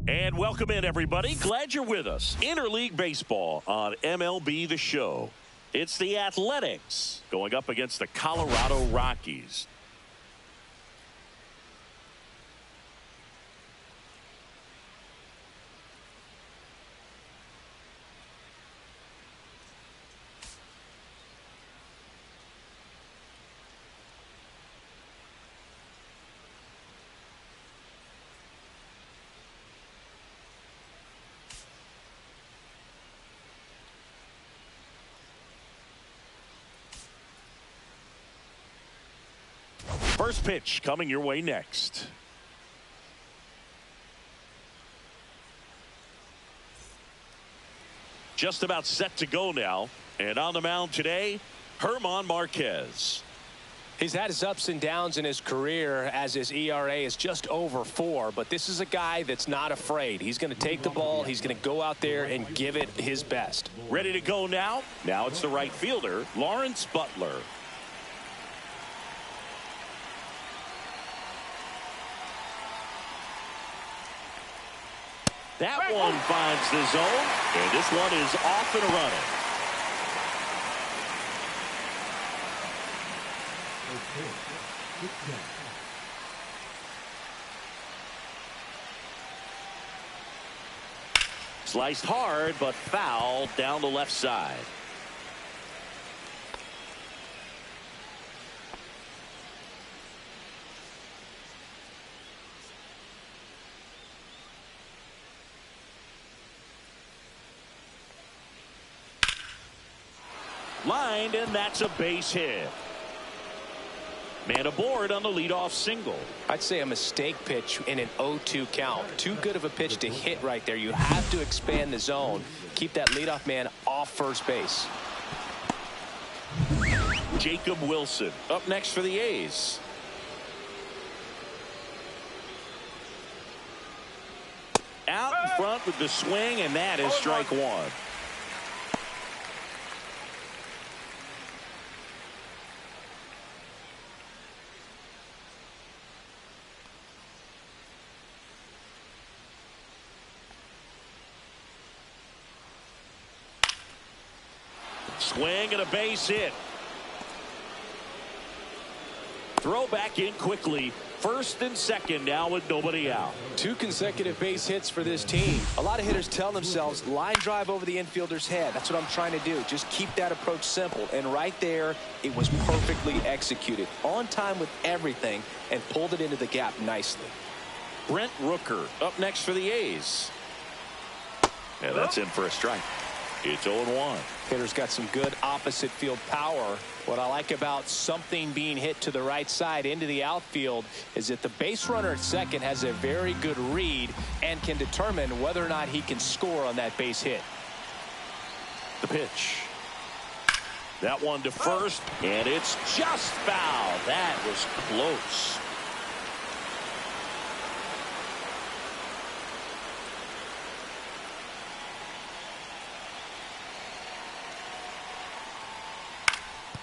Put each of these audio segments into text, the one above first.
And welcome in, everybody. Glad you're with us. Interleague Baseball on MLB The Show. It's the Athletics going up against the Colorado Rockies. First pitch coming your way next. Just about set to go now. And on the mound today, Germán Márquez. He's had his ups and downs in his career as his ERA is just over 4. But this is a guy that's not afraid. He's going to take the ball. He's going to go out there and give it his best. Ready to go now? Now it's the right fielder, Lawrence Butler. That one finds the zone, and this one is off and running. Sliced hard, but foul down the left side. Lined, and that's a base hit. Man aboard on the leadoff single. I'd say a mistake pitch in an 0-2 count. Too good of a pitch to hit right there. You have to expand the zone. Keep that leadoff man off first base. Jacob Wilson up next for the A's. Out in front with the swing, and that is strike one. Swing and a base hit. Throw back in quickly. First and second now with nobody out. 2 consecutive base hits for this team. A lot of hitters tell themselves line drive over the infielder's head. That's what I'm trying to do. Just keep that approach simple. And right there, it was perfectly executed. On time with everything and pulled it into the gap nicely. Brent Rooker up next for the A's. Yeah, that's in for a strike. It's 0-1. Hitter's got some good opposite field power. What I like about something being hit to the right side into the outfield is that the base runner at second has a very good read and can determine whether or not he can score on that base hit. The pitch. That one to first, and it's just foul. That was close.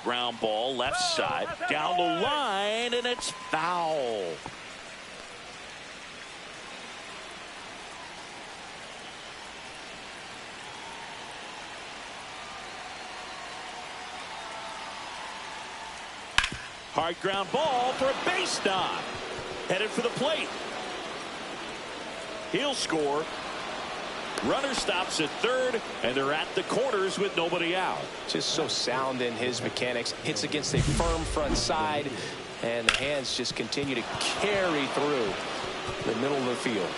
Ground ball left side down the line, and it's foul. Hard ground ball for a base knock. Headed for the plate. He'll score. Runner stops at third, and they're at the corners with nobody out. Just so sound in his mechanics. Hits against a firm front side, and the hands just continue to carry through the middle of the field.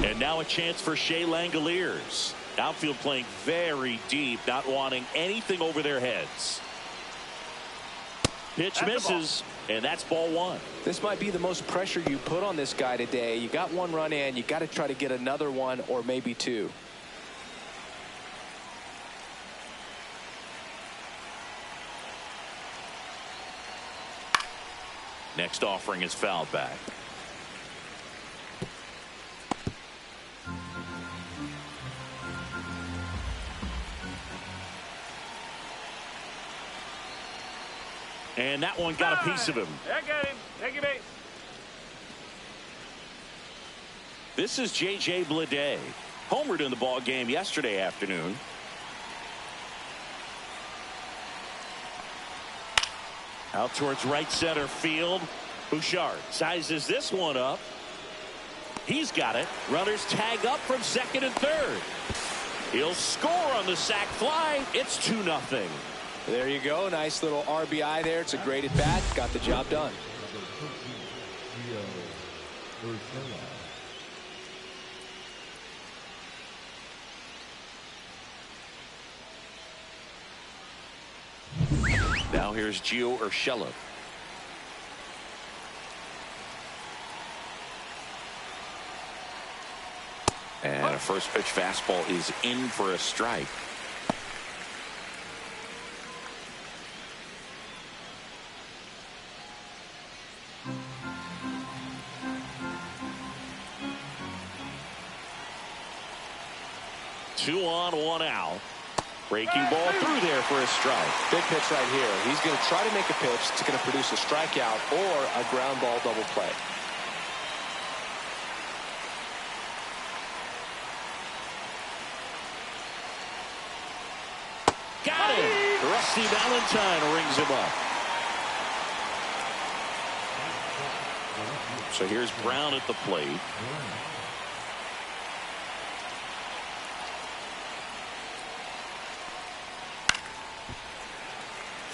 And now a chance for Shea Langoliers. Outfield playing very deep, not wanting anything over their heads. Pitch misses, and that's ball one. This might be the most pressure you put on this guy today. You got one run in, you got to try to get another one or maybe two. Next offering is fouled back. And that one got a piece of him. I got him. Take him base. This is J.J. Bleday. Homered in the ball game yesterday afternoon. Out towards right center field. Bouchard sizes this one up. He's got it. Runners tag up from second and third. He'll score on the sac fly. It's 2-0. There you go. Nice little RBI there. It's a great at bat. Got the job done. Now here's Gio Urshela. And a first pitch fastball is in for a strike. Two on, one out. Breaking ball through there for a strike. Big pitch right here. He's going to try to make a pitch that's going to produce a strikeout or a ground ball double play. Got him. Rusty Valentine rings him up. So here's Brown at the plate.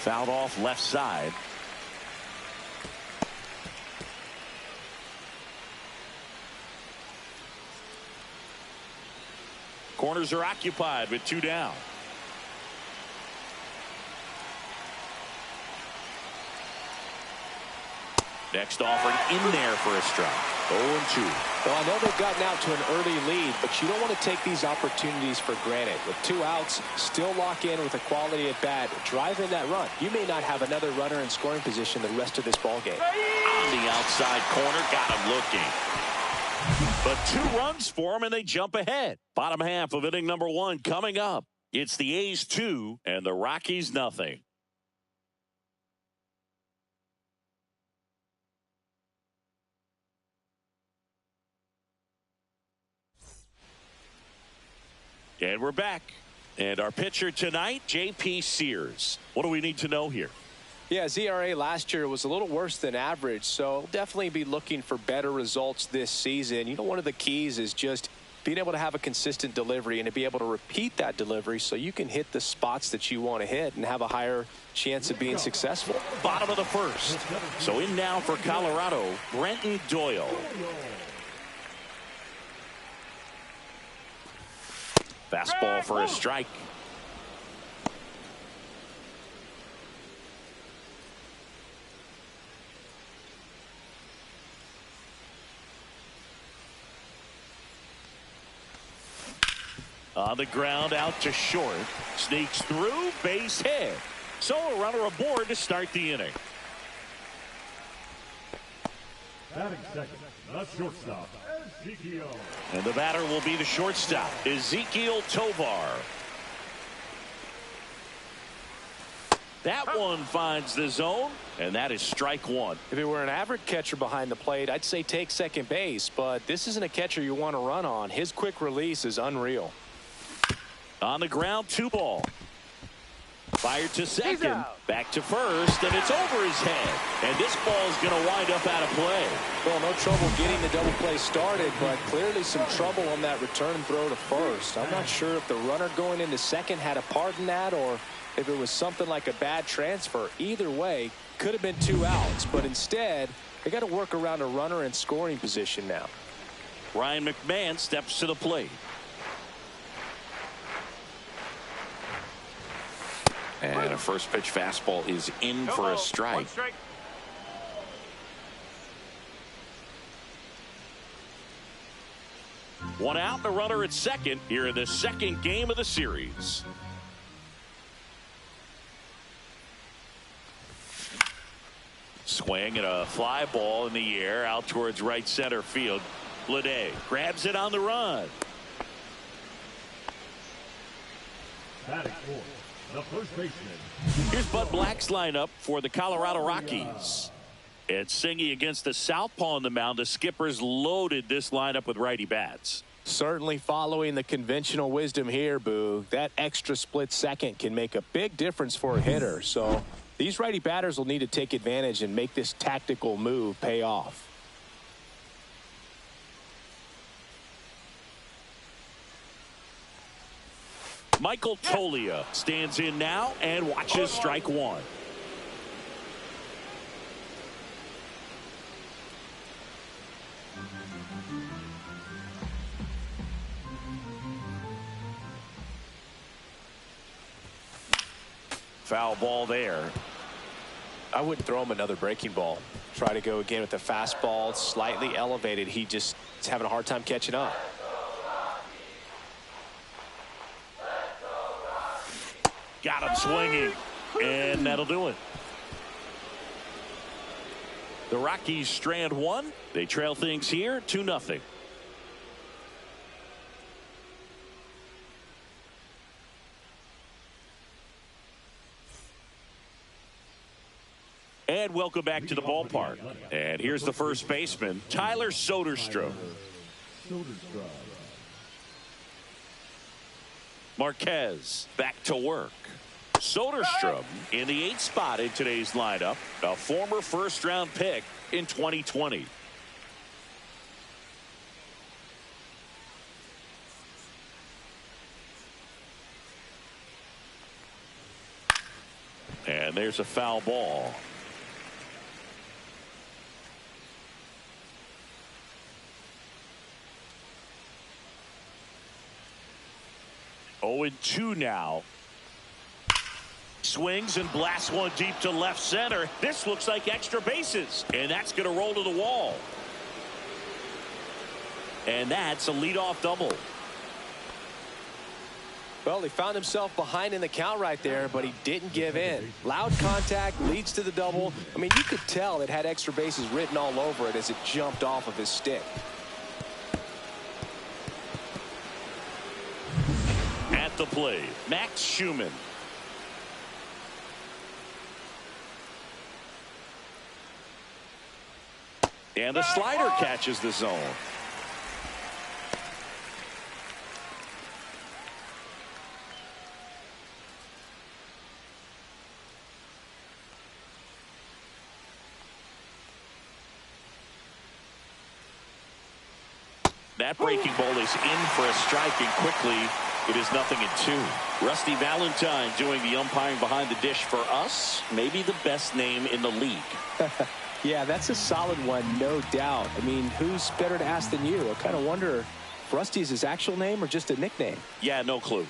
Fouled off left side. Corners are occupied with two down. Next offering in there for a strike. 0-2. Well, I know they've gotten out to an early lead, but you don't want to take these opportunities for granted. With 2 outs, still lock in with a quality at bat, drive in that run. You may not have another runner in scoring position the rest of this ball game. On the outside corner, got him looking. But 2 runs for him, and they jump ahead. Bottom half of inning number 1 coming up. It's the A's 2 and the Rockies nothing. And we're back. And our pitcher tonight, J.P. Sears. What do we need to know here? Yeah, ZRA last year was a little worse than average, so definitely be looking for better results this season. You know, one of the keys is just being able to have a consistent delivery and to be able to repeat that delivery so you can hit the spots that you want to hit and have a higher chance of being successful. Bottom of the first. So in now for Colorado, Brenton Doyle. Fastball for a strike. On the ground, out to short. Sneaks through, base hit. So a runner aboard to start the inning. Batting second, the shortstop, Ezekiel. And the batter will be the shortstop, Ezekiel Tovar. That one finds the zone, and that is strike 1. If it were an average catcher behind the plate, I'd say take second base, but this isn't a catcher you want to run on. His quick release is unreal. On the ground, 2 ball. Fired to second, back to first, and it's over his head. And this ball is going to wind up out of play. Well, no trouble getting the double play started, but clearly some trouble on that return throw to first. I'm not sure if the runner going into second had a part in that or if it was something like a bad transfer. Either way, could have been 2 outs, but instead, they got to work around a runner in scoring position now. Ryan McMahon steps to the plate. And a first pitch fastball is in for a strike. One out, the runner at second here in the second game of the series. Swing and a fly ball in the air out towards right center field. Bleday grabs it on the run. Batting fourth, the first baseman. Here's Bud Black's lineup for the Colorado Rockies. And Singy against the southpaw on the mound. The Skippers loaded this lineup with righty bats. Certainly following the conventional wisdom here, Boo. That extra split second can make a big difference for a hitter. So these righty batters will need to take advantage and make this tactical move pay off. Michael Tolia stands in now and watches strike 1. Foul ball there. I wouldn't throw him another breaking ball. Try to go again with the fastball, slightly elevated. He just is having a hard time catching up. Got him swinging, and that'll do it. The Rockies strand 1. They trail things here 2-0. And welcome back to the ballpark. And here's the first baseman, Tyler Soderstrom. Marquez back to work. Soderstrom in the 8th spot in today's lineup, a former first-round pick in 2020. And there's a foul ball. Oh, 0-2 now. swings and blasts one deep to left center. This looks like extra bases, and that's going to roll to the wall. And that's a leadoff double. Well, he found himself behind in the count right there, but he didn't give in. Loud contact leads to the double. I mean, you could tell it had extra bases written all over it as it jumped off of his stick. At the plate, Max Schumann. And the slider catches the zone. That breaking ball is in for a strike, and quickly it is 0-2. Rusty Valentine doing the umpiring behind the dish for us. Maybe the best name in the league. Yeah, that's a solid one, no doubt. I mean, who's better to ask than you? I kind of wonder if Rusty is his actual name or just a nickname. Yeah, no clue.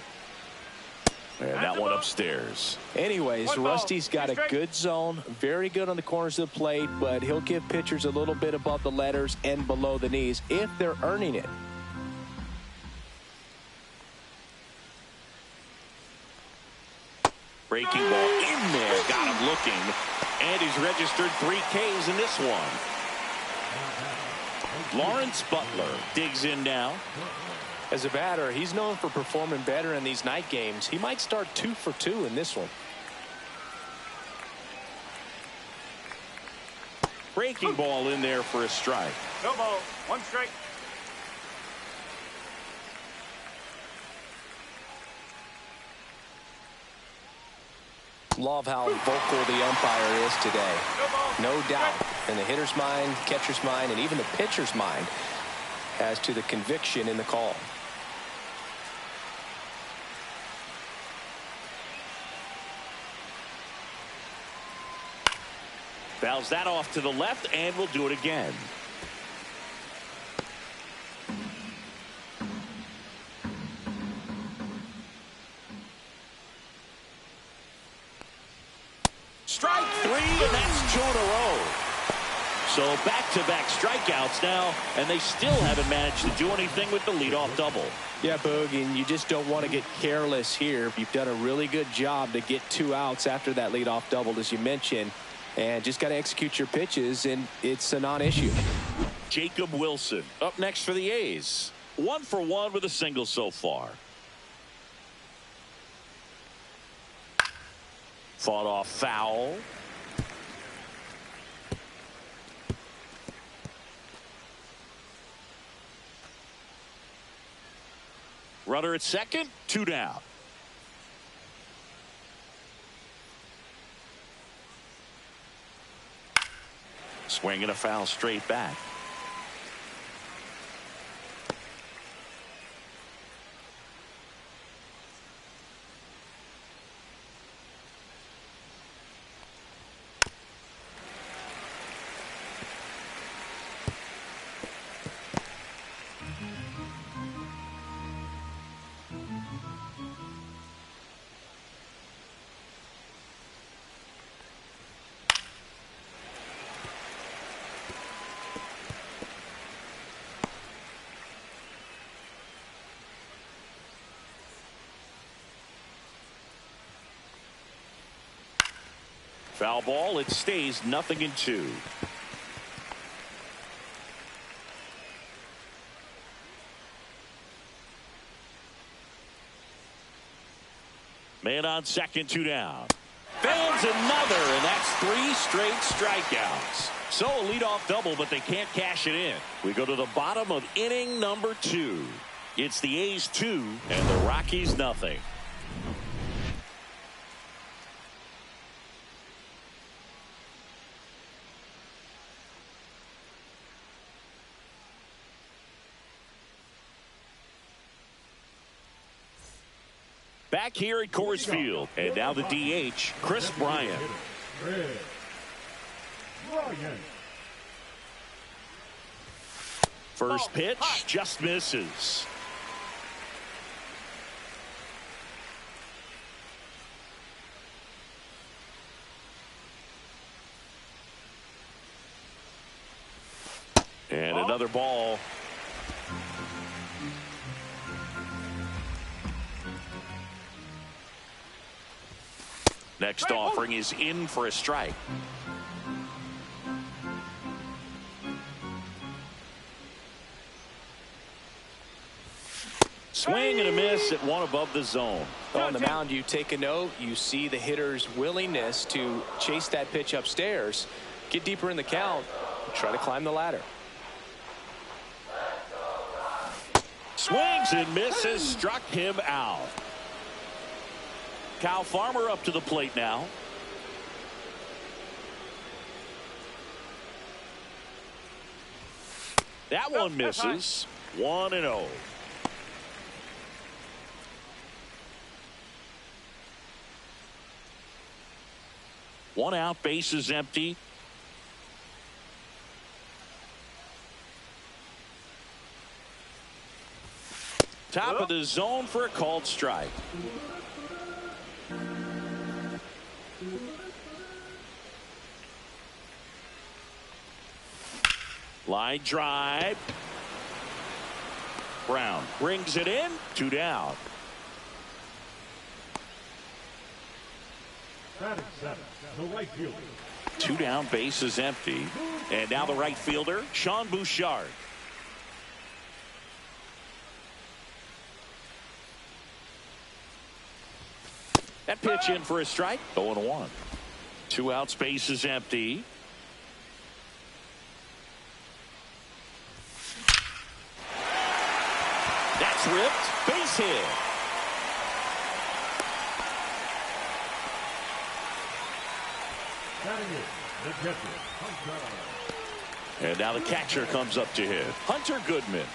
And that one upstairs. Anyways, Rusty's got a good zone, very good on the corners of the plate, but he'll give pitchers a little bit above the letters and below the knees if they're earning it. Breaking ball in there, got him looking, and he's registered 3 Ks in this one. Lawrence Butler digs in now. As a batter, he's known for performing better in these night games. He might start 2 for 2 in this one. Breaking ball in there for a strike. No ball. 1 strike. Love how vocal the umpire is today. No doubt in the hitter's mind, catcher's mind, and even the pitcher's mind as to the conviction in the call. Fouls that off to the left, and we'll do it again. Strike 3, and that's 2 in a row. So back-to-back strikeouts now, and they still haven't managed to do anything with the leadoff double. Yeah, Boog, and you just don't want to get careless here. You've done a really good job to get 2 outs after that leadoff double, as you mentioned. And just got to execute your pitches, and it's a non-issue. Jacob Wilson up next for the A's. 1 for 1 with a single so far. Fought off foul. Runner at second, 2 down. Swinging a foul straight back. Foul ball. It stays 0-2. Man on second, 2 down. Fans another, and that's 3 straight strikeouts. So a leadoff double, but they can't cash it in. We go to the bottom of inning number 2. It's the A's 2 and the Rockies nothing. Back here at Coors Field, and now the DH, Chris Bryant. First pitch just misses. And another ball. Next offering is in for a strike. Swing and a miss at one above the zone. On the mound, you take a note. You see the hitter's willingness to chase that pitch upstairs, get deeper in the count, try to climb the ladder. Swings and misses, struck him out. Kyle Farmer up to the plate now. That one misses. 1-0. One out, bases empty. Top of the zone for a called strike. Line drive. Brown brings it in. 2 down. Batting seven, the right fielder. 2 down, bases empty. And now the right fielder, Sean Bouchard. That pitch in for a strike. 0-1. 2 outs, bases empty. That's ripped. Base hit. Batting in, the catcher, Hunter. And now the catcher comes up to hit. Hunter Goodman.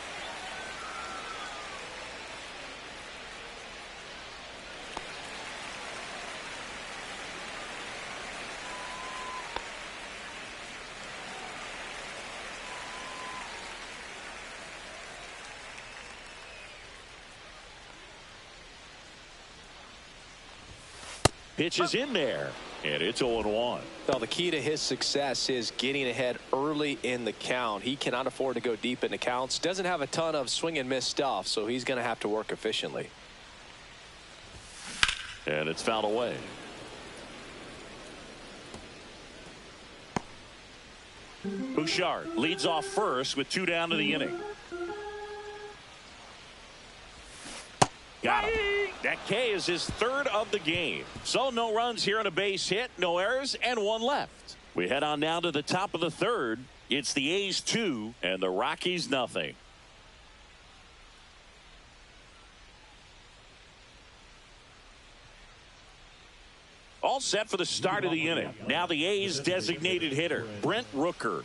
Pitch is in there, and it's 0-1. Well, the key to his success is getting ahead early in the count. He cannot afford to go deep in the counts. Doesn't have a ton of swing and miss stuff, so he's going to have to work efficiently. And it's fouled away. Bouchard leads off first with 2 down to the inning. Got him. That K is his 3rd of the game. So no runs here on a base hit, no errors, and 1 left. We head on now to the top of the 3rd. It's the A's 2 and the Rockies nothing. All set for the start of the inning. Now the A's designated hitter, Brent Rooker.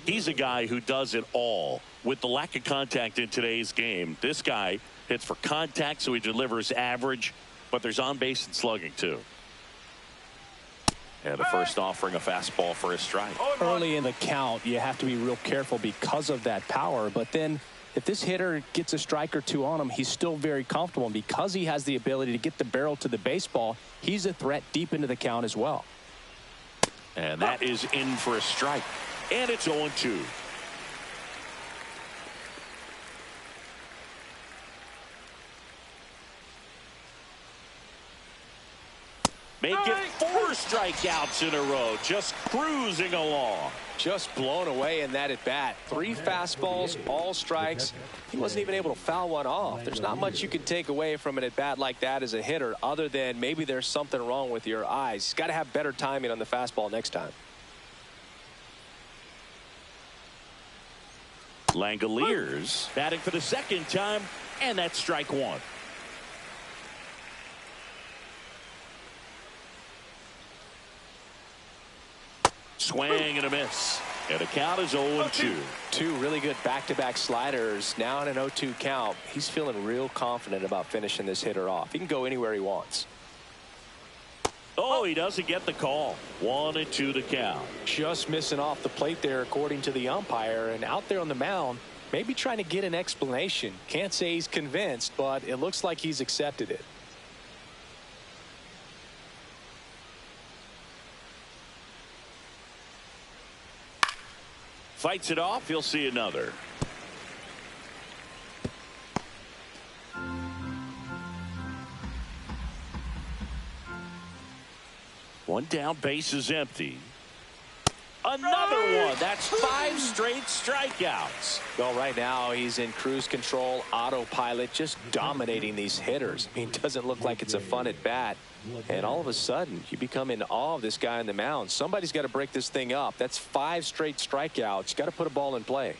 He's a guy who does it all. With the lack of contact in today's game, this guy hits for contact, so he delivers average, but there's on base and slugging too. And the first offering a fastball for a strike. Early in the count, you have to be real careful because of that power, but then if this hitter gets a strike or 2 on him, he's still very comfortable, and because he has the ability to get the barrel to the baseball, he's a threat deep into the count as well. And that is in for a strike, and it's 0-2. Make it 4 strikeouts in a row, just cruising along. Just blown away in that at bat. 3 fastballs, all strikes. He wasn't even able to foul one off. There's not much you can take away from an at bat like that as a hitter, other than maybe there's something wrong with your eyes. He's got to have better timing on the fastball next time. Langoliers batting for the 2nd time, and that's strike 1. Swing and a miss. And the count is 0-2. 2 really good back-to-back sliders. Now in an 0-2 count. He's feeling real confident about finishing this hitter off. He can go anywhere he wants. Oh, he doesn't get the call. 1-2 the count. Just missing off the plate there according to the umpire, and out there on the mound maybe trying to get an explanation. Can't say he's convinced, but it looks like he's accepted it. Fights it off. He'll see another. One down, base is empty. Another one. That's 5 straight strikeouts. Well, right now he's in cruise control, autopilot, just dominating these hitters. I mean, it doesn't look like it's a fun at bat. And all of a sudden, you become in awe of this guy on the mound. Somebody's got to break this thing up. That's 5 straight strikeouts. Got to put a ball in play.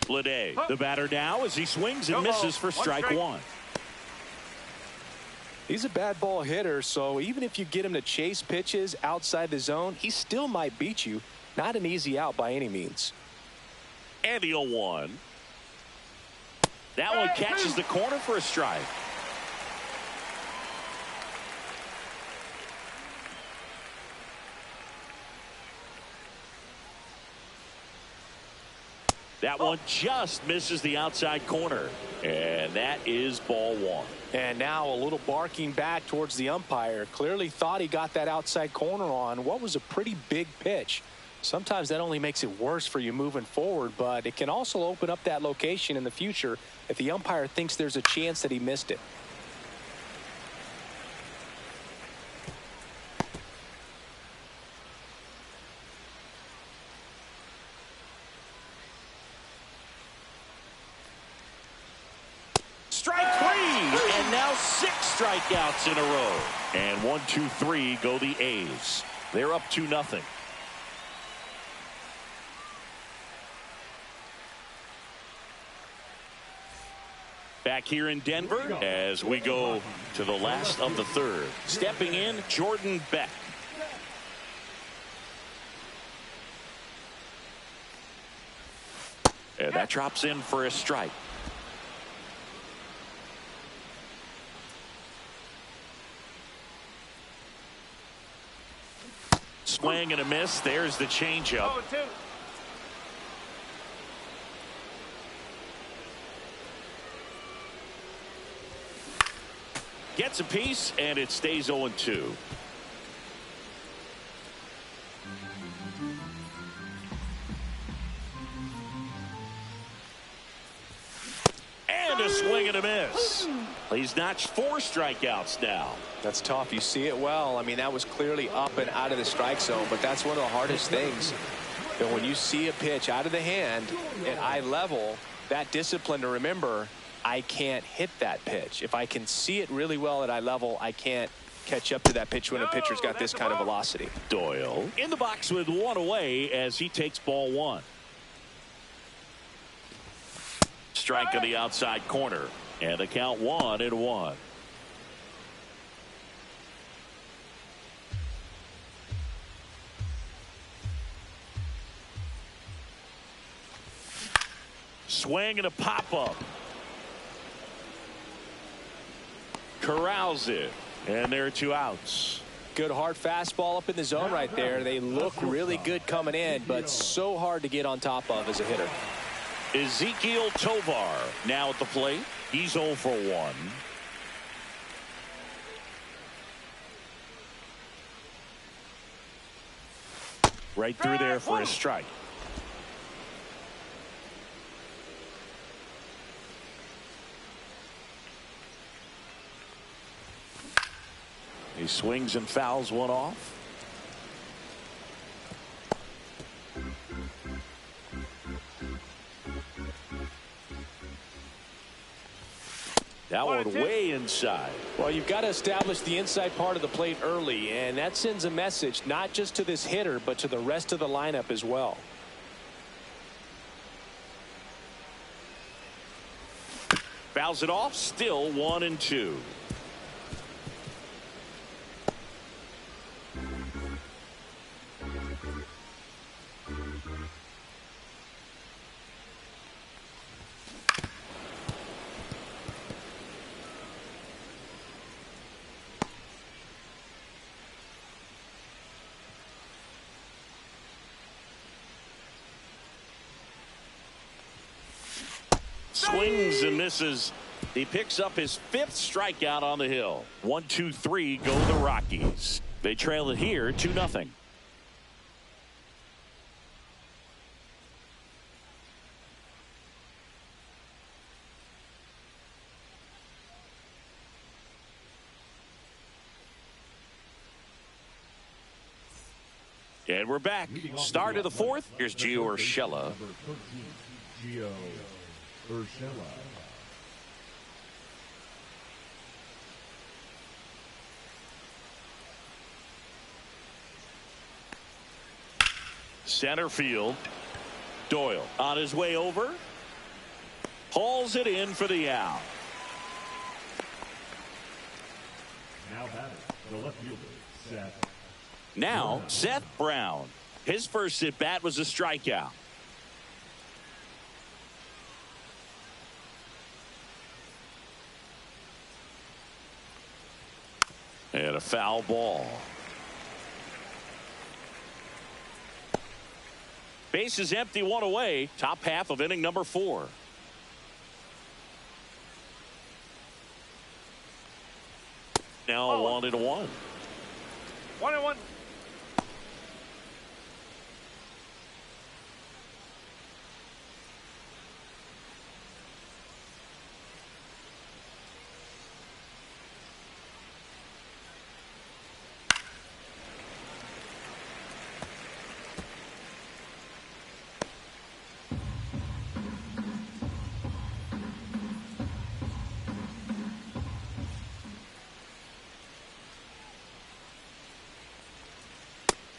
Lede, the batter now as he swings and misses for strike one. He's a bad ball hitter, so even if you get him to chase pitches outside the zone, he still might beat you. Not an easy out by any means. And the 0-1. That one catches the corner for a strike. That one just misses the outside corner. And that is ball 1. And now a little barking back towards the umpire. Clearly thought he got that outside corner on what was a pretty big pitch. Sometimes that only makes it worse for you moving forward, but it can also open up that location in the future if the umpire thinks there's a chance that he missed it. Strike 3, and now 6 strikeouts in a row. And 1, 2, 3 go the A's. They're up 2-0. Back here in Denver as we go to the last of the third. Stepping in, Jordan Beck. And that drops in for a strike. Swing and a miss. There's the changeup. Gets a piece, and it stays 0-2. And a swing and a miss. He's notched 4 strikeouts now. That's tough. You see it well. I mean, that was clearly up and out of the strike zone, but that's one of the hardest things. And when you see a pitch out of the hand at eye level, that discipline to remember, I can't hit that pitch. If I can see it really well at eye level, I can't catch up to that pitch when a pitcher's got this kind of velocity. Doyle in the box with 1 away as he takes ball 1. Strike on the outside corner, and the count 1-1. Swing and a pop-up. Corrals it, and there are 2 outs. Good hard fastball up in the zone right there. They look really good coming in, but so hard to get on top of as a hitter. Ezekiel Tovar now at the plate. He's 0 for 1. Right through there for a strike. He swings and fouls one off. That one way inside. Well, you've got to establish the inside part of the plate early, and that sends a message not just to this hitter, but to the rest of the lineup as well. Fouls it off, still 1-2. Swings and misses. He picks up his 5th strikeout on the hill. 1, 2, 3 go the Rockies. They trail it here 2-0. And we're back. Start of the fourth. Here's Gio Urshela. Number 13, Gio Urshela. Center field. Doyle on his way over. Hauls it in for the out. Now batting, the left fielder, Seth. Now, Seth Brown. His first at bat was a strikeout. And a foul ball. Base is empty, one away. Top half of inning number 4. Now 1-1. 1-1.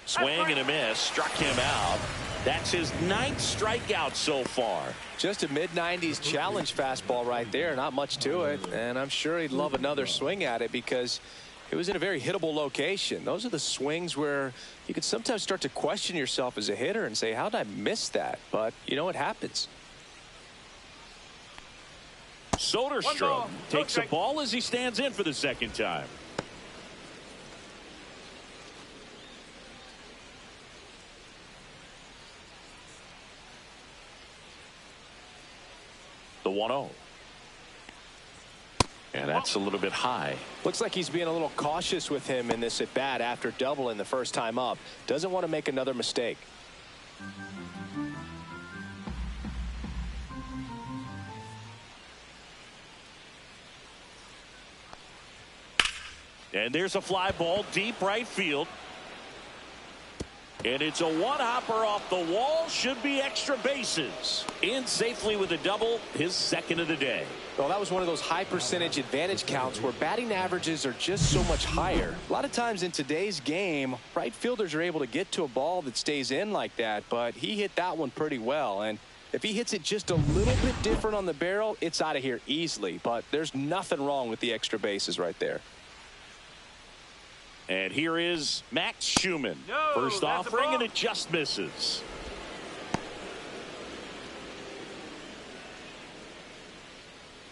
Swing and a miss. Struck him out. That's his 9th strikeout so far. Just a mid-90s challenge fastball right there. Not much to it. And I'm sure he'd love another swing at it because it was in a very hittable location. Those are the swings where you could sometimes start to question yourself as a hitter and say, how did I miss that? But, you know, it happens. Soderstrom takes a ball as he stands in for the second time. The 1-0. And that's a little bit high. Looks like he's being a little cautious with him in this at bat after doubling the first time up. Doesn't want to make another mistake. And there's a fly ball deep right field. And it's a one-hopper off the wall. Should be extra bases. In safely with a double, his second of the day. Well, that was one of those high percentage advantage counts where batting averages are just so much higher. A lot of times in today's game, right fielders are able to get to a ball that stays in like that, but he hit that one pretty well. And if he hits it just a little bit different on the barrel, it's out of here easily. But there's nothing wrong with the extra bases right there. And here is Max Schumann. First offering, and it just misses.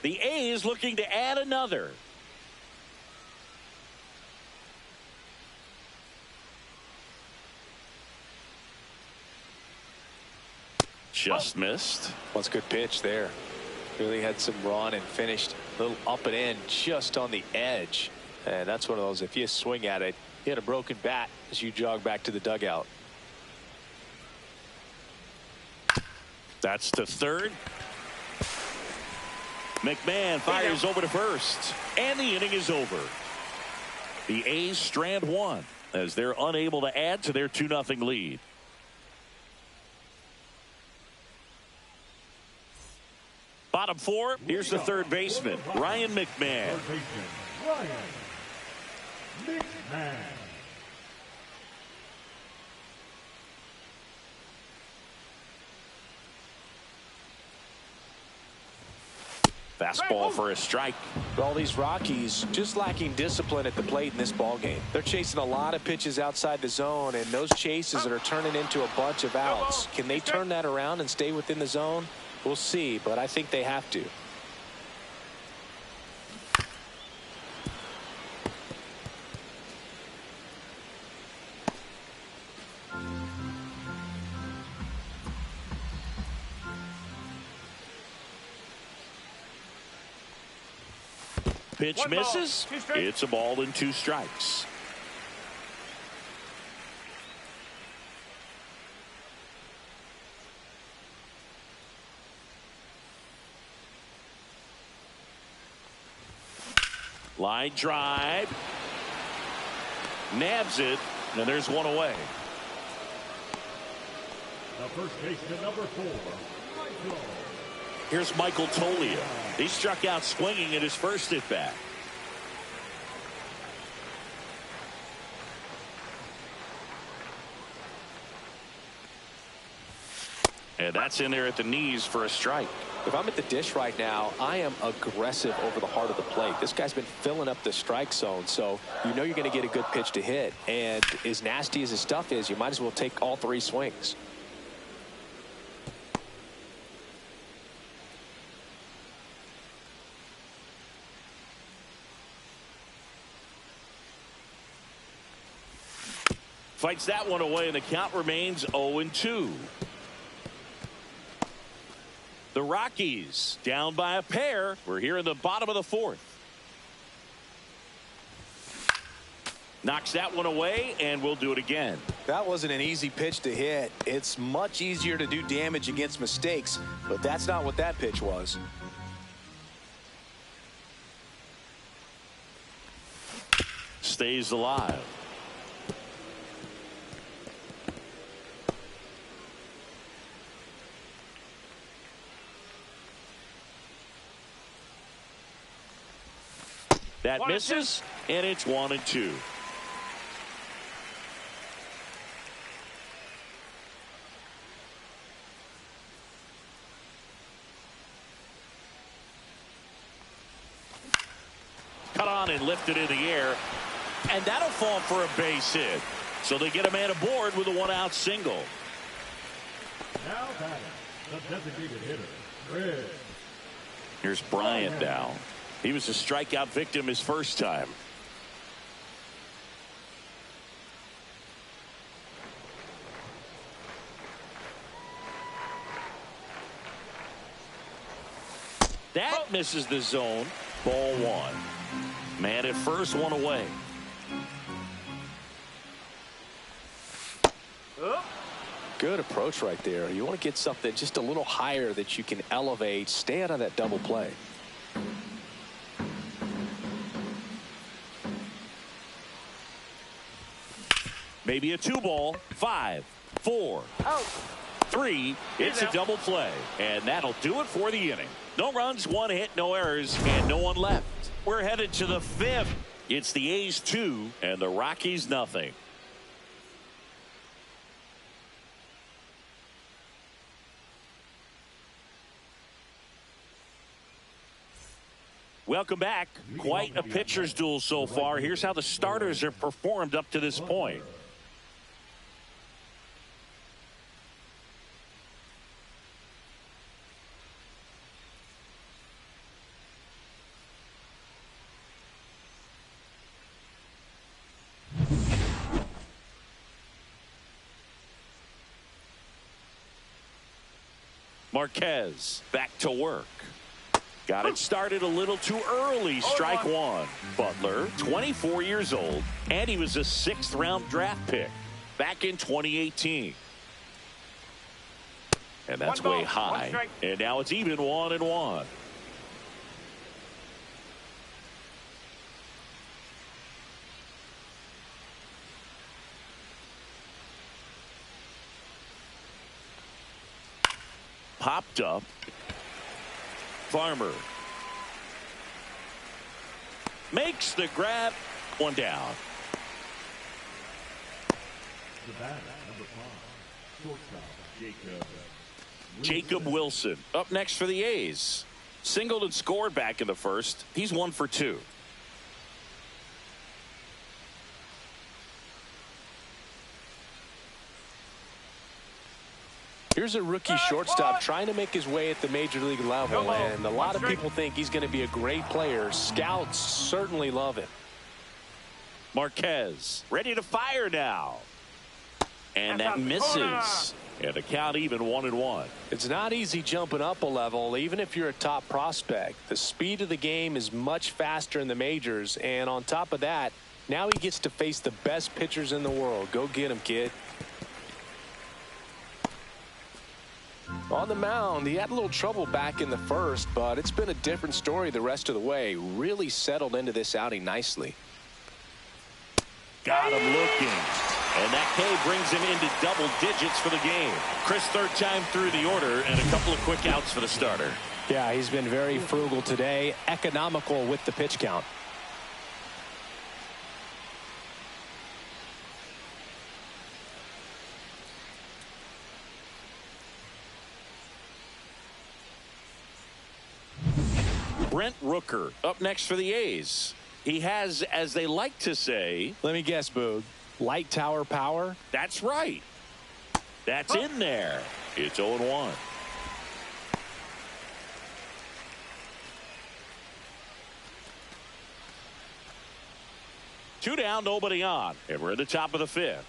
The A's looking to add another. Just missed. Well, it's a good pitch there. Really had some run and finished a little up and in just on the edge. And that's one of those, if you swing at it, you had a broken bat as you jog back to the dugout. That's to third. McMahon fires over to first. And the inning is over. The A's strand one as they're unable to add to their 2-0 lead. Bottom 4, here's the third baseman, Ryan McMahon. Third baseman, Ryan McMahon. Fastball for a strike. All these Rockies just lacking discipline at the plate in this ball game. They're chasing a lot of pitches outside the zone, and those chases that are turning into a bunch of outs. Can they turn that around and stay within the zone? We'll see, but I think they have to. Pitch misses. It's a ball and 2 strikes. Line drive. Nabs it. And there's one away. The first baseman, number 4, Michael. Here's Michael Tolia. He struck out swinging in his first at bat. And that's in there at the knees for a strike. If I'm at the dish right now, I am aggressive over the heart of the plate. This guy's been filling up the strike zone, so you know you're going to get a good pitch to hit. And as nasty as his stuff is, you might as well take all 3 swings. Fights that one away, and the count remains 0-2. The Rockies down by a pair. We're here in the bottom of the 4th. Knocks that one away, and we'll do it again. That wasn't an easy pitch to hit. It's much easier to do damage against mistakes, but that's not what that pitch was. Stays alive. That misses, and it's 1-2. Cut on and lifted in the air, and that'll fall for a base hit. So they get a man aboard with a 1-out single. Now batting, the designated hitter, Fred. Here's Bryant now. He was a strikeout victim his first time. That misses the zone. Ball 1. Man at first, 1 away. Good approach right there. You want to get something just a little higher that you can elevate. Stay out of that double play. Maybe a 2-ball. 5, 4, 3. It's a double play, and that'll do it for the inning. No runs, 1 hit, no errors, and no one left. We're headed to the 5th. It's the A's 2 and the Rockies nothing. Welcome back. Quite a pitcher's duel so far. Here's how the starters have performed up to this point. Marquez back to work. Got it started a little too early. Strike 1. Butler, 24 years old, and he was a 6th-round draft pick back in 2018. And that's way high. And now it's even 1-1. Popped up. Farmer makes the grab. 1 down. The batter, number 5, shortstop, Jacob Wilson up next for the A's. Singled and scored back in the first. He's 1 for 2. Here's a rookie shortstop trying to make his way at the major league level, and a lot of people think he's going to be a great player. Scouts certainly love him. Marquez ready to fire now. And that misses. And the count even 1-1. It's not easy jumping up a level, even if you're a top prospect. The speed of the game is much faster in the majors, and on top of that, now he gets to face the best pitchers in the world. Go get him, kid. On the mound, he had a little trouble back in the first, but it's been a different story the rest of the way. Really settled into this outing nicely. Got him looking. And that K brings him into double digits for the game. Chris, third time through the order, and a couple of quick outs for the starter. Yeah, he's been very frugal today, economical with the pitch count. Brent Rooker up next for the A's. He has, as they like to say, let me guess, Boog, light tower power? That's right. That's in there. It's 0-1. Two down, nobody on, and we're at the top of the fifth.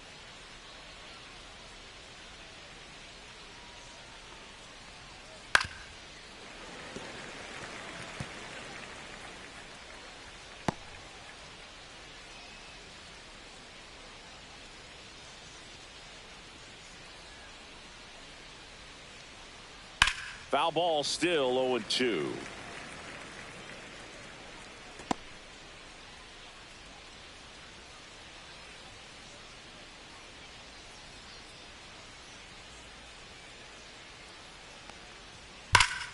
Foul ball, still 0-2.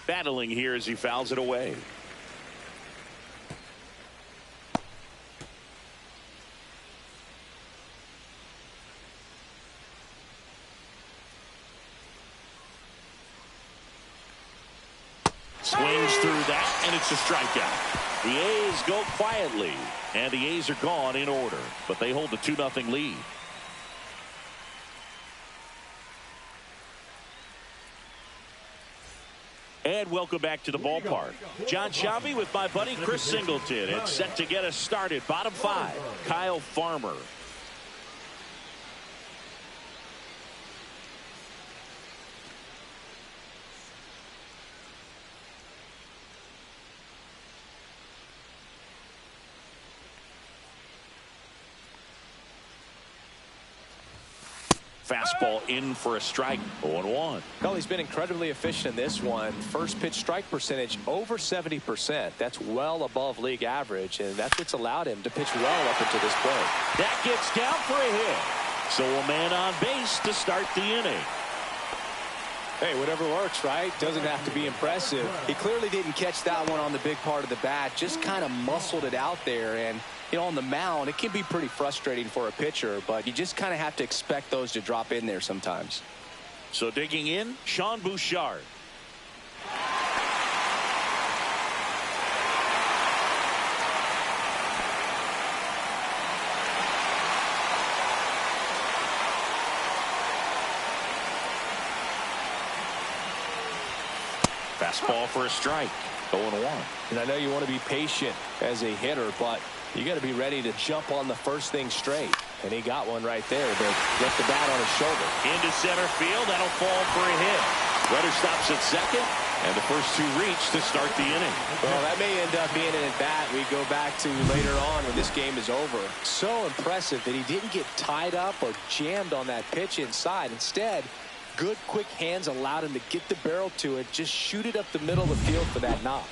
Battling here as he fouls it away. Swings through that, and it's a strikeout. The A's go quietly, and the A's are gone in order, but they hold the 2-0 lead. And welcome back to the ballpark. John Sciambi with my buddy Chris Singleton. It's set to get us started. Bottom five, Kyle Farmer. Fastball in for a strike. 0-1. Well, he's been incredibly efficient in this one. First pitch strike percentage over 70%. That's well above league average, and that's what's allowed him to pitch well up until this point. That gets down for a hit. So a man on base to start the inning. Hey, whatever works, right? Doesn't have to be impressive. He clearly didn't catch that one on the big part of the bat. Just kind of muscled it out there. And, you know, on the mound, it can be pretty frustrating for a pitcher, but you just kind of have to expect those to drop in there sometimes. So digging in, Sean Bouchard. Fastball for a strike. 0-1. And I know you want to be patient as a hitter, but you got to be ready to jump on the first thing straight. And he got one right there to get the bat on his shoulder. Into center field. That'll fall for a hit. Runner stops at second, and the first two reach to start the inning. Well, that may end up being an at-bat we go back to later on when this game is over. So impressive that he didn't get tied up or jammed on that pitch inside. Instead, good quick hands allowed him to get the barrel to it, just shoot it up the middle of the field for that knock.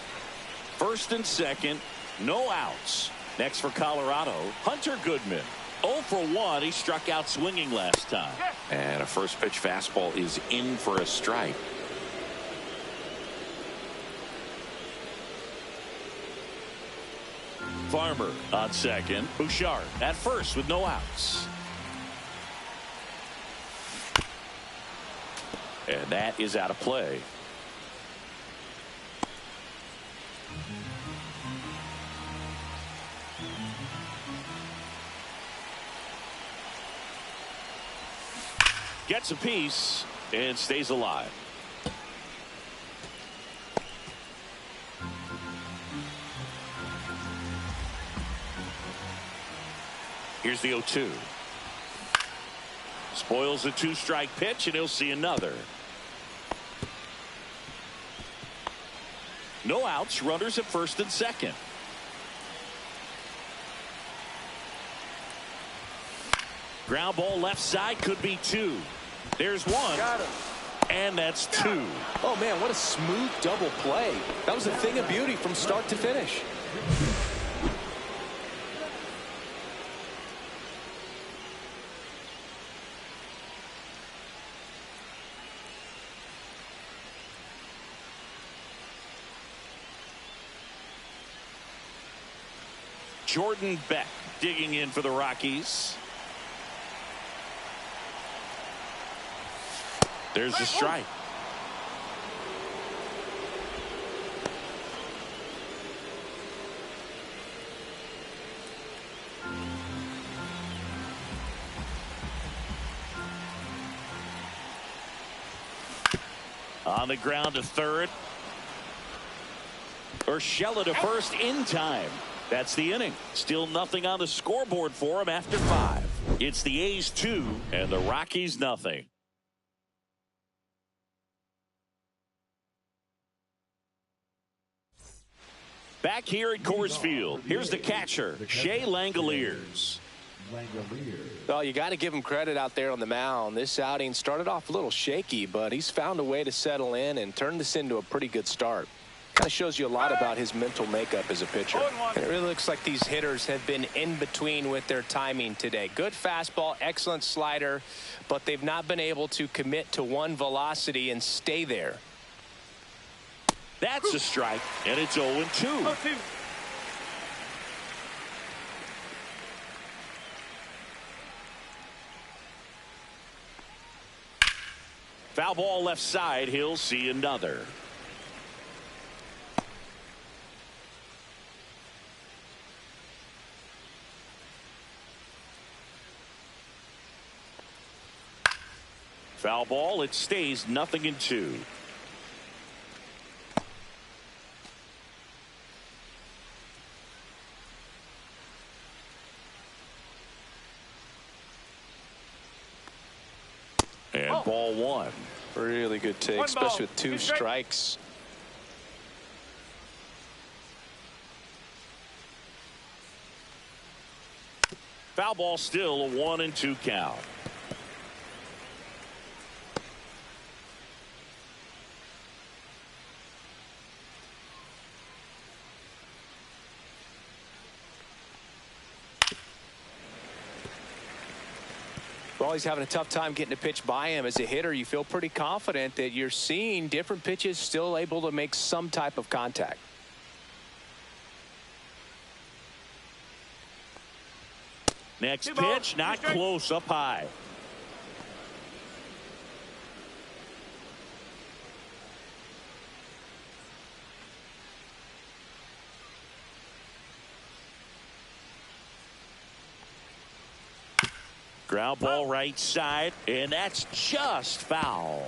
First and second, no outs. Next for Colorado, Hunter Goodman. 0 for 1. He struck out swinging last time. And a first pitch fastball is in for a strike. Farmer on second. Bouchard at first with no outs. And that is out of play. Gets a piece and stays alive. Here's the 0-2. Spoils a two-strike pitch, and he'll see another. No outs, runners at first and second. Ground ball left side, could be two. There's one. Got him. And that's two. Oh, man, what a smooth double play. That was a thing of beauty from start to finish. Jordan Beck digging in for the Rockies. There's the strike. On the ground to third. Urshela to first in time. That's the inning. Still nothing on the scoreboard for him after 5. It's the A's 2 and the Rockies nothing. Back here at Coors Field, here's the catcher, Shea Langoliers. Well, you got to give him credit out there on the mound. This outing started off a little shaky, but he's found a way to settle in and turn this into a pretty good start. Kind of shows you a lot about his mental makeup as a pitcher. And it really looks like these hitters have been in between with their timing today. Good fastball, excellent slider, but they've not been able to commit to one velocity and stay there. That's a strike, and it's 0-2. Foul ball left side. He'll see another. Foul ball. It stays 0-2. And ball 1. Really good take, especially with 2 strikes. Foul ball, still a 1-2 count. Well, he's having a tough time getting a pitch by him. As a hitter, you feel pretty confident that you're seeing different pitches still able to make some type of contact. Next pitch, not close, up high. Ground ball right side, and that's just foul.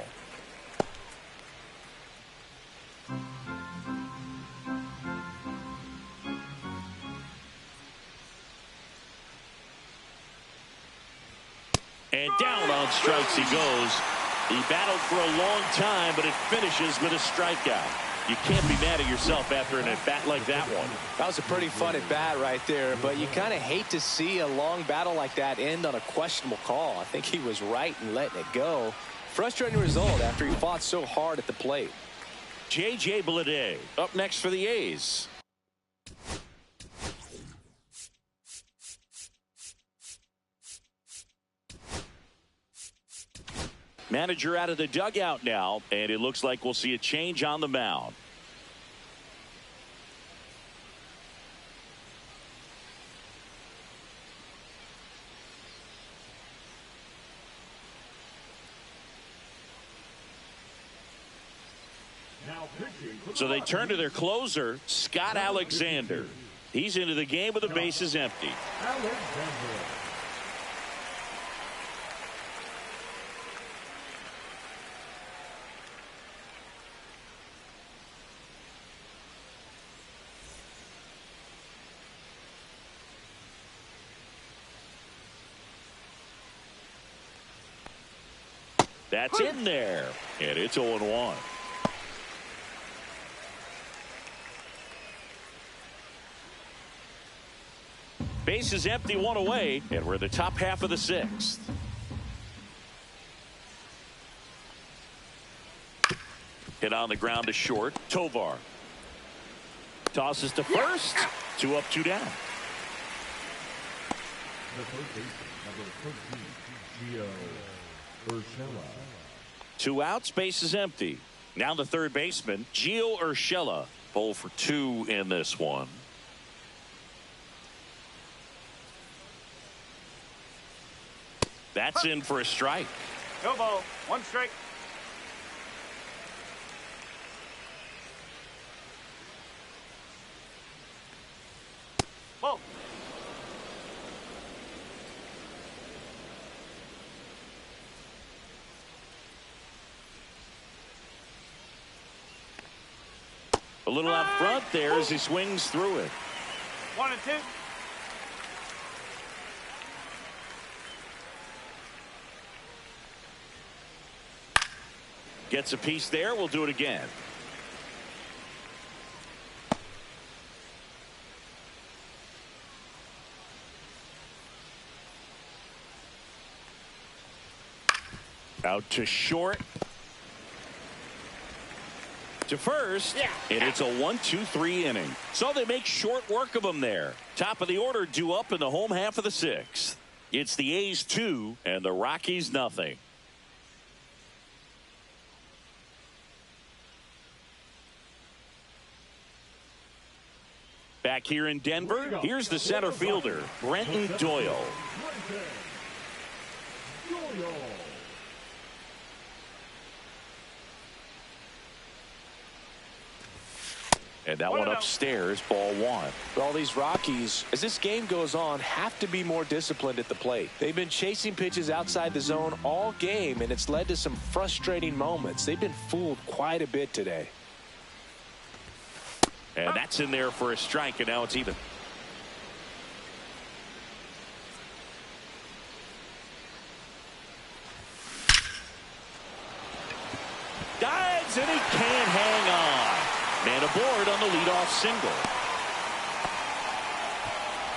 And down on strikes he goes. He battled for a long time, but it finishes with a strikeout. You can't be mad at yourself after an at-bat like that one. That was a pretty fun at-bat right there, but you kind of hate to see a long battle like that end on a questionable call. I think he was right in letting it go. Frustrating result after he fought so hard at the plate. J.J. Bleday up next for the A's. Manager out of the dugout now, and it looks like we'll see a change on the mound. So they turn to their closer, Scott Alexander. He's into the game with the bases empty. That's in there, and it's 0-1. Base is empty, 1 away, and we're in the top half of the 6th. Hit on the ground to short. Tovar tosses to first. 2 up, 2 down. The first baseman, number 13, Urshela. 2 outs, base is empty. Now the third baseman, Gio Urshela. 0 for 2 in this one. That's in for a strike. Go ball. 1 strike. Ball. A little out front there as he swings through it. 1 and 2. Gets a piece there. We'll do it again. Out to short. To first, and it's a 1-2-3 inning. So they make short work of them there. Top of the order due up in the home half of the 6th. It's the A's 2 and the Rockies nothing. Back here in Denver, here's the center fielder, Brenton Doyle. And that one upstairs, ball 1. All these Rockies, as this game goes on, have to be more disciplined at the plate. They've been chasing pitches outside the zone all game, and it's led to some frustrating moments. They've been fooled quite a bit today. And that's in there for a strike, and now it's even. Dives, and he can't hang on. Man aboard on the leadoff single.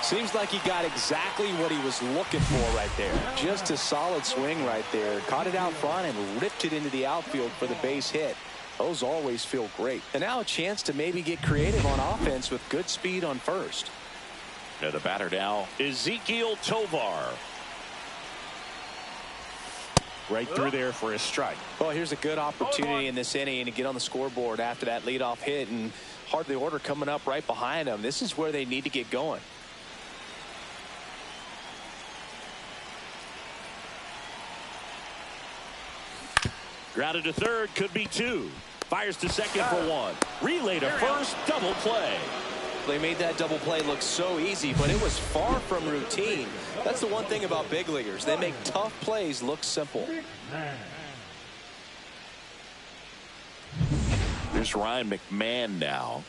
Seems like he got exactly what he was looking for right there. Just a solid swing right there. Caught it out front and ripped it into the outfield for the base hit. Those always feel great. And now a chance to maybe get creative on offense with good speed on first. And the batter now, Ezekiel Tovar. Right through there for a strike. Well, here's a good opportunity in this inning to get on the scoreboard after that leadoff hit, and hard the order coming up right behind them. This is where they need to get going. Grounded to third, could be 2. Fires to second for 1. Relay to first, double play. They made that double play look so easy, but it was far from routine. That's the one thing about big leaguers. They make tough plays look simple. There's Ryan McMahon now.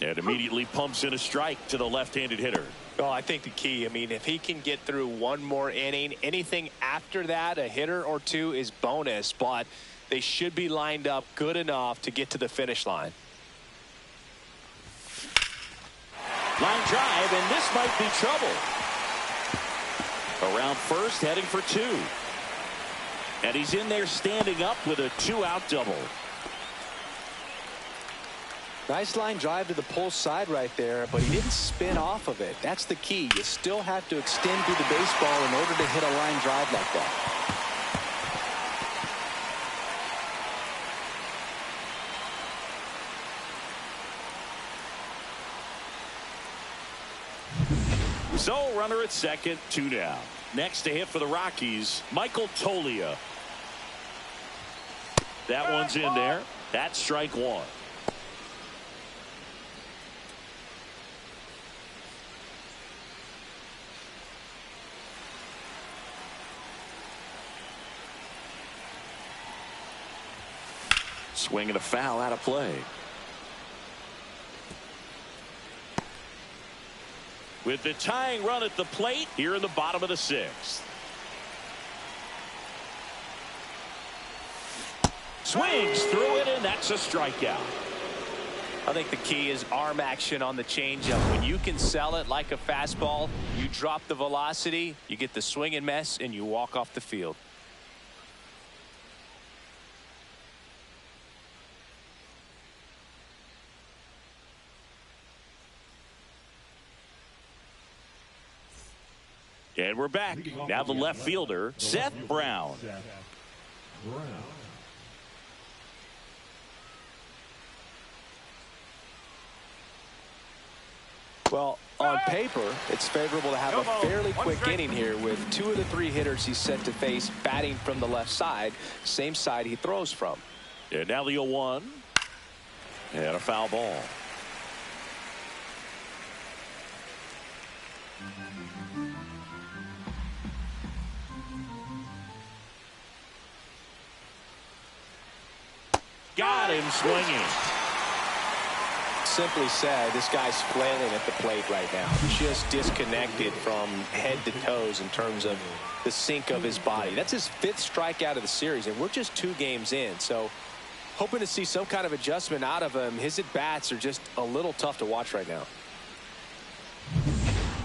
And immediately pumps in a strike to the left-handed hitter. Well, I think the key, I mean, if he can get through one more inning, anything after that, a hitter or 2 is bonus, but they should be lined up good enough to get to the finish line. Line drive, and this might be trouble. Around first, heading for 2. And he's in there standing up with a 2-out double. Nice line drive to the pull side right there, but he didn't spin off of it. That's the key. You still have to extend through the baseball in order to hit a line drive like that. So runner at second, 2 down. Next to hit for the Rockies, Michael Toglia. That one's in there. That's strike 1. Swing and a foul out of play. With the tying run at the plate here in the bottom of the 6th. Swings through it, and that's a strikeout. I think the key is arm action on the changeup. When you can sell it like a fastball, you drop the velocity, you get the swing and miss, and you walk off the field. And we're back. Now the left fielder, Seth Brown. Well, a on paper, it's favorable to have a fairly quick inning here with 2 of the 3 hitters he's set to face batting from the left side, same side he throws from. And now the 0-1. And a foul ball. Got him swinging. Simply said, this guy's flailing at the plate right now. Just disconnected from head to toes in terms of the sink of his body. That's his 5th strikeout of the series, and we're just 2 games in. So hoping to see some kind of adjustment out of him. His at-bats are just a little tough to watch right now.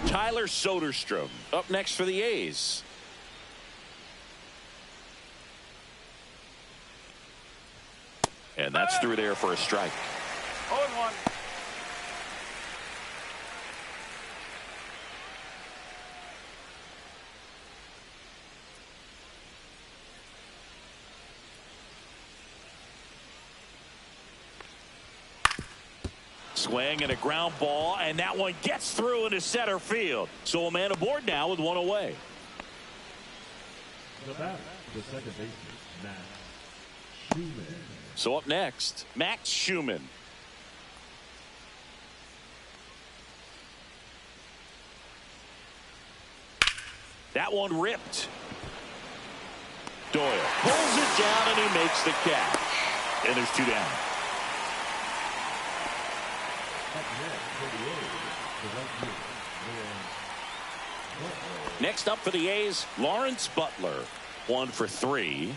Tyler Soderstrom up next for the A's. And that's through there for a strike. 0-1. Swing and a ground ball, and that one gets through into center field. So a man aboard now with 1 away. The batter, the second baseman, Max Schumann. So up next, Max Schumann. That one ripped. Doyle pulls it down, and he makes the catch. And there's 2 down. Next up for the A's, Lawrence Butler. 1 for 3.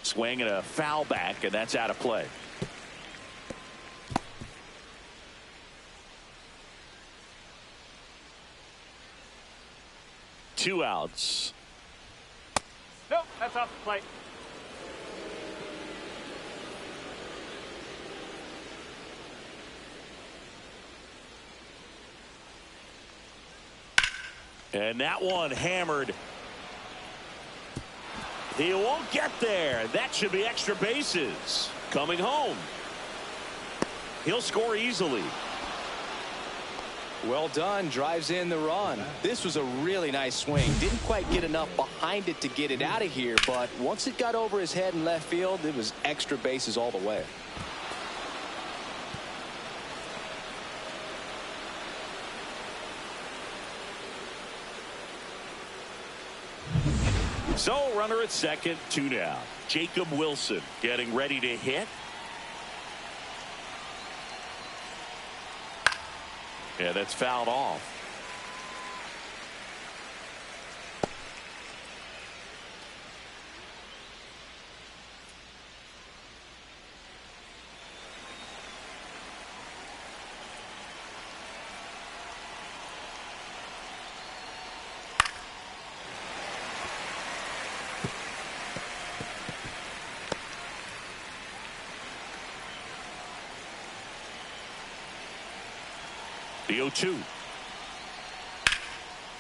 Swing and a foul back, and that's out of play. Two outs. Nope, that's off the plate. And that one hammered. He won't get there. That should be extra bases. Coming home. He'll score easily. Well done. Drives in the run. This was a really nice swing. Didn't quite get enough behind it to get it out of here, but once it got over his head in left field, it was extra bases all the way. So runner at second, 2 down. Jacob Wilson getting ready to hit. Yeah, that's fouled off. The 0-2.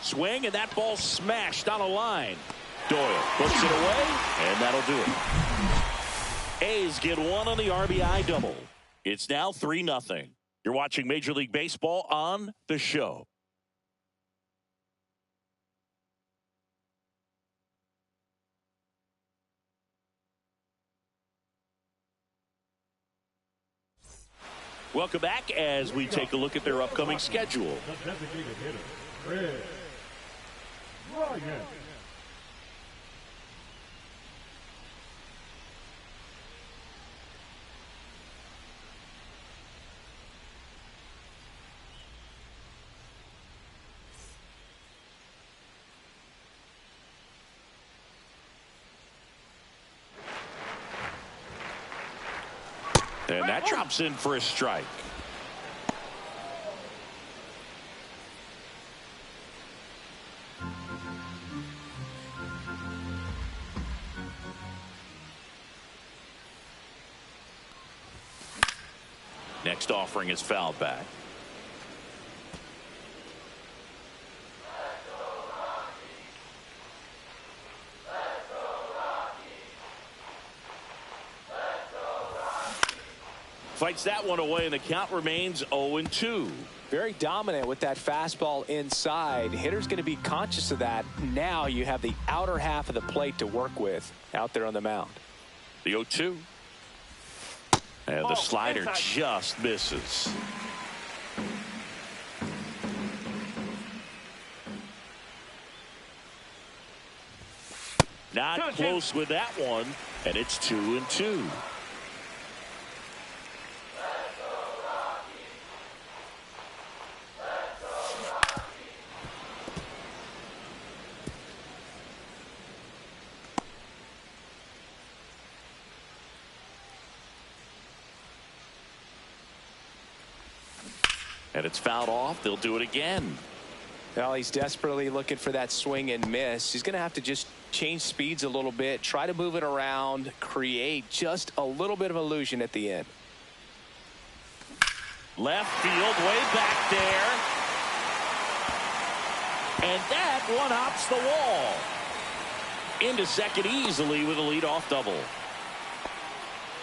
Swing, and that ball smashed on a line. Doyle puts it away, and that'll do it. A's get 1 on the RBI double. It's now 3-0. You're watching Major League Baseball on The Show. Welcome back as we take a look at their upcoming schedule. The designated hitter, Chris Ryan. And that drops in for a strike. Next offering is fouled back. fights that one away, and the count remains 0-2. Very dominant with that fastball inside. Hitter's going to be conscious of that. Now you have the outer half of the plate to work with out there on the mound. The 0-2. And the slider just misses. Not close with that one, and it's 2-2. And it's fouled off. They'll do it again. Well, he's desperately looking for that swing and miss. He's going to have to just change speeds a little bit, try to move it around, create just a little bit of illusion at the end. Left field, way back there. And that one hops the wall. Into second easily with a leadoff double.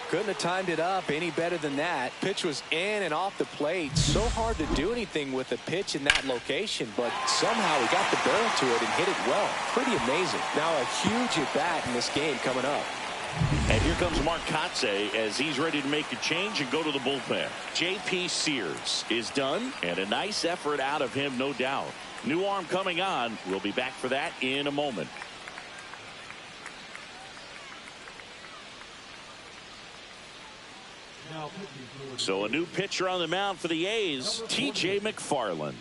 Couldn't have timed it up any better than that. Pitch was in and off the plate. So hard to do anything with a pitch in that location, but somehow he got the barrel to it and hit it well. Pretty amazing. Now a huge at-bat in this game coming up. And here comes Mark Kotze as he's ready to make a change and go to the bullpen. J.P. Sears is done, and a nice effort out of him, no doubt. New arm coming on. We'll be back for that in a moment. So a new pitcher on the mound for the A's, T.J. McFarland.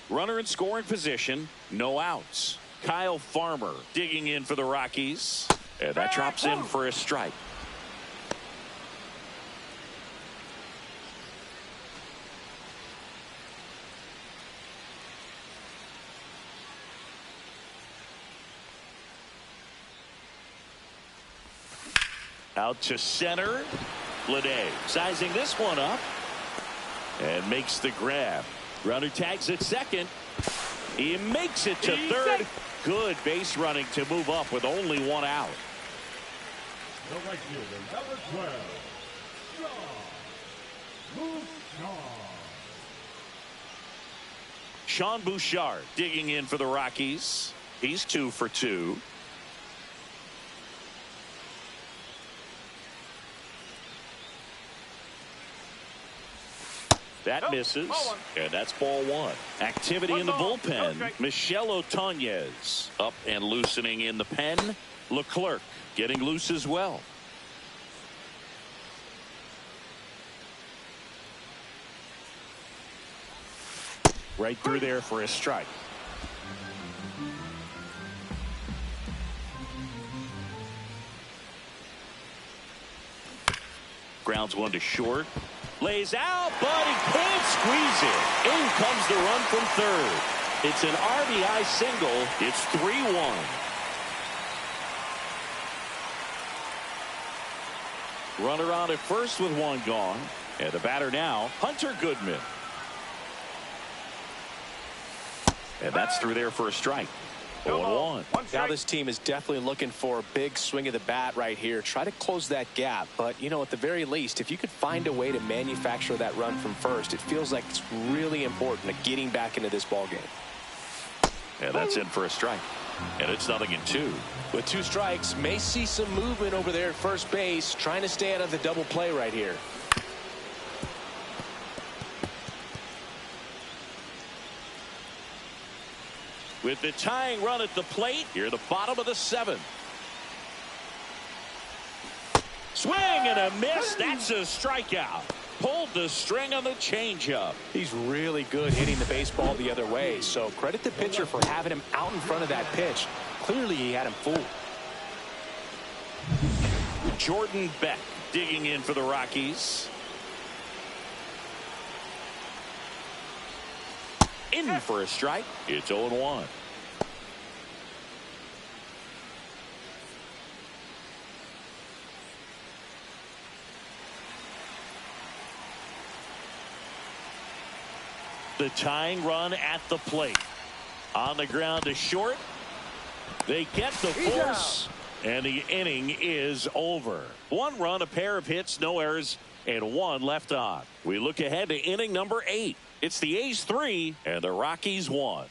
Runner in scoring position, no outs. Kyle Farmer digging in for the Rockies, and that drops in for a strike. Out to center. Lede sizing this one up and makes the grab. Runner tags at second. He makes it to third. Good base running to move up with only one out. The right fielder, number 12, Sean Bouchard digging in for the Rockies. He's 2 for 2. That misses, and that's ball 1. Activity in the bullpen. Michel Otonez up and loosening in the pen. Leclerc getting loose as well. Right through there for a strike. Grounds one to short. Lays out, but he can't squeeze it. In comes the run from third. It's an RBI single. It's 3-1. Runner on at first with one gone. And the batter now, Hunter Goodman. And that's through there for a strike. 0-1. Now this team is definitely looking for a big swing of the bat right here. Try to close that gap. But, you know, at the very least, if you could find a way to manufacture that run from first, it feels like it's really important to getting back into this ball game. And that's in for a strike. And it's 0-2. With 2 strikes, may see some movement over there at first base, trying to stay out of the double play right here. With the tying run at the plate, here the bottom of the 7th. Swing and a miss. That's a strikeout. Pulled the string on the changeup. He's really good hitting the baseball the other way, so credit the pitcher for having him out in front of that pitch. Clearly he had him fooled. Jordan Beck digging in for the Rockies. In for a strike. It's 0-1. The tying run at the plate. On the ground to short. They get the force. And the inning is over. 1 run, a pair of hits, no errors, and 1 left on. We look ahead to inning number 8. It's the A's 3 and the Rockies 1.